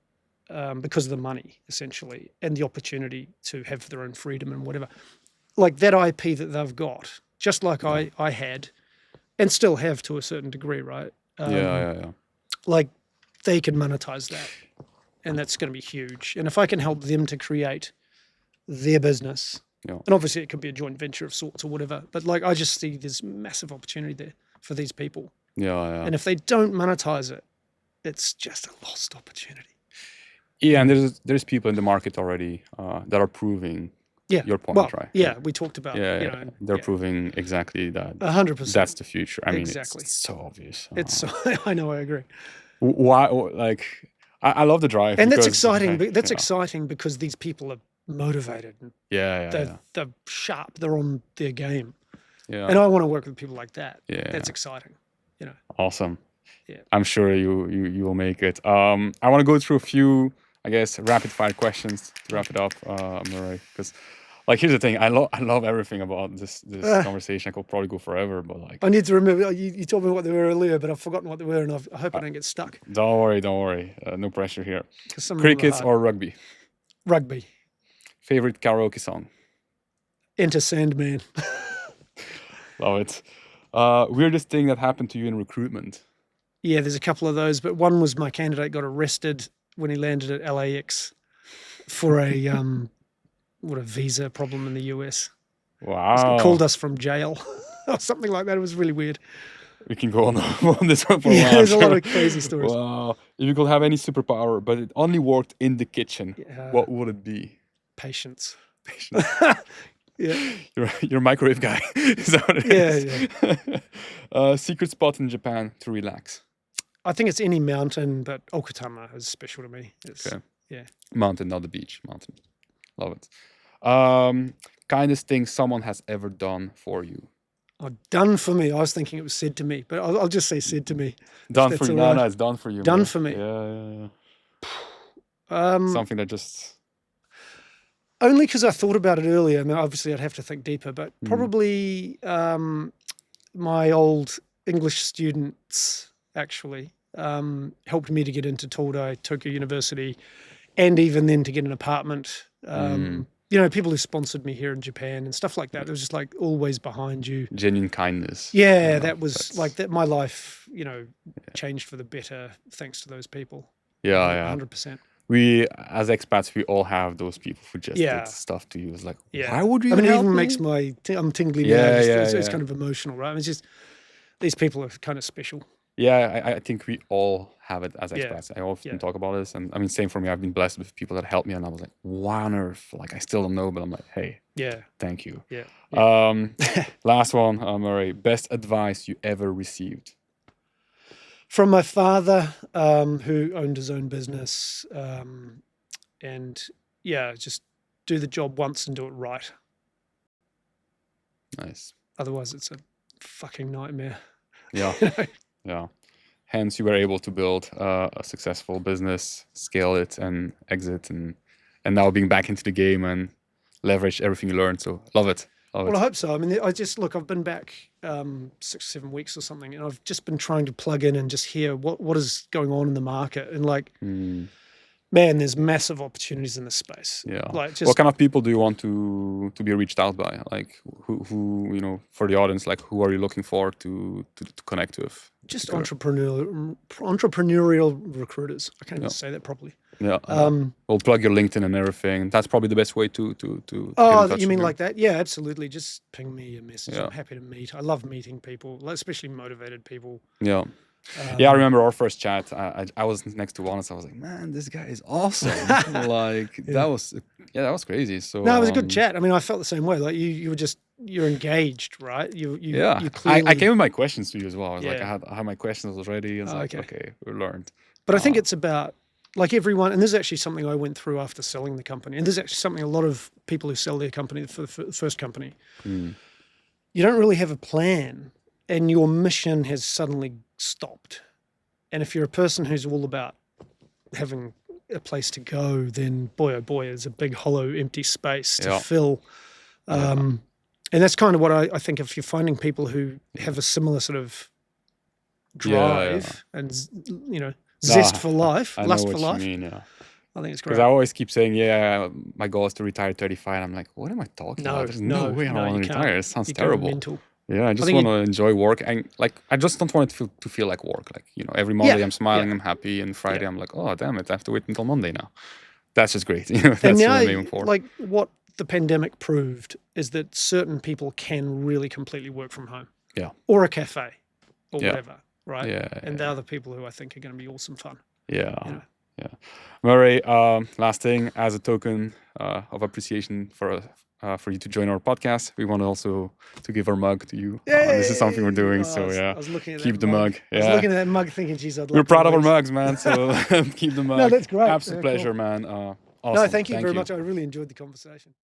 because of the money, essentially, and the opportunity to have their own freedom and whatever. Like that IP that they've got, just like I had and still have to a certain degree, right? Like they can monetize that, and that's going to be huge. And if I can help them to create their business, and obviously it could be a joint venture of sorts or whatever, but like I just see there's massive opportunity there for these people. And if they don't monetize it, it's just a lost opportunity. Yeah, and there's people in the market already that are proving your point, right? Yeah, we talked about they're proving exactly that. 100%. That's the future. I mean, exactly. It's so obvious. I know, I agree. Why? Like, I love the drive, and that's exciting. That's exciting because these people are motivated. And they're sharp. They're on their game. Yeah, and I want to work with people like that. Yeah, that's exciting. Awesome. Yeah, I'm sure you will make it. I want to go through a few, I guess, rapid fire questions to wrap it up, Murray, because. Like, here's the thing. I love everything about this conversation. I could probably go forever, but like... I need to remember. You told me what they were earlier, but I've forgotten what they were, and I hope I don't get stuck. Don't worry. No pressure here. Crickets or rugby? Rugby. Favorite karaoke song? Enter Sandman. Love it. Weirdest thing that happened to you in recruitment? Yeah, there's a couple of those, but one was my candidate got arrested when he landed at LAX for a... what a visa problem in the US. Wow. He called us from jail or something like that. It was really weird. We can go on this one for a while. There's a lot of crazy stories. Wow. If you could have any superpower, but it only worked in the kitchen, what would it be? Patience. Yeah. You're a microwave guy. Is that what it is? Yeah. Secret spot in Japan to relax? I think it's any mountain, but Okutama is special to me. Yeah. Mountain, not the beach. Mountain. Love it. Kindest thing someone has ever done for you? Done for me. I was thinking it was said to me, but I'll just say said to me. Done for you. No, it's done for you. Done for me. Yeah. Something that just... Only because I thought about it earlier. I mean, obviously I'd have to think deeper, but probably my old English students actually helped me to get into Todai, Tokyo University, and even then to get an apartment. People who sponsored me here in Japan and stuff like that. It was just like always behind you. Genuine kindness. Yeah, that was like that. My life, changed for the better thanks to those people. Yeah. 100%. We, as expats, we all have those people who just did stuff to you. It's like, why would you? I mean, it help even me? makes I'm tingly now. It's kind of emotional, right? It's just these people are kind of special. Yeah, I think we all have it as expats. I often talk about this, and I mean, same for me. I've been blessed with people that helped me, and I was like, why on earth? Like, I still don't know, but I'm like, hey, thank you. Yeah. Last one, Murray. Best advice you ever received? From my father, who owned his own business, and just do the job once and do it right. Nice. Otherwise, it's a fucking nightmare. Yeah. Yeah. Hence, you were able to build a successful business, scale it, and exit, and now being back into the game and leverage everything you learned. So, love it. Well, I hope so. I mean, I've been back 6-7 weeks or something, and I've just been trying to plug in and just hear what is going on in the market, and like, man, there's massive opportunities in this space. Yeah. Like, what kind of people do you want to be reached out by? Like, who for the audience, like, who are you looking for to connect with? Just entrepreneurial recruiters. I can't even say that properly. Yeah. We'll plug your LinkedIn and everything. That's probably the best way to get in touch you mean with like that? Yeah, absolutely. Just ping me a message. Yeah. I'm happy to meet. I love meeting people, especially motivated people. Yeah. I remember our first chat. I was next to one, so I was like, "Man, this guy is awesome!" That was crazy. So no, it was a good chat. I mean, I felt the same way. Like you're engaged, right? You clearly... I came with my questions to you as well. I was like, I had my questions already. It's okay, we learned. But I think it's about like everyone, and this is actually something I went through after selling the company, and this is actually something a lot of people who sell their company for the first company, you don't really have a plan, and your mission has suddenly stopped. And if you're a person who's all about having a place to go, then boy, oh boy, there's a big hollow, empty space to fill. And that's kind of what I think, if you're finding people who have a similar sort of drive and, zest for life, lust for life. You mean, I think it's great. Because I always keep saying, my goal is to retire at 35. I'm like, what am I talking about? There's no way I want to retire. It sounds terrible. Mental. Yeah, I just want to enjoy work. And I just don't want it to feel like work. Like, every Monday I'm smiling, I'm happy. And Friday I'm like, oh, damn it, I have to wait until Monday now. That's just great. That's and what now, I'm aiming for. Like, what the pandemic proved is that certain people can really completely work from home. Yeah. Or a cafe or whatever, right? Yeah. And they're the people who I think are going to be awesome fun. Yeah. Yeah. Murray, last thing, as a token of appreciation for you to join our podcast, we want also to give our mug to you. This is something we're doing, I was looking at keep that the mug. I was looking at that mug thinking, geez, I'd love We're proud of our mugs, man, so keep the mug. No, that's great. Absolute pleasure, cool. man. Awesome. No, thank you very much. I really enjoyed the conversation.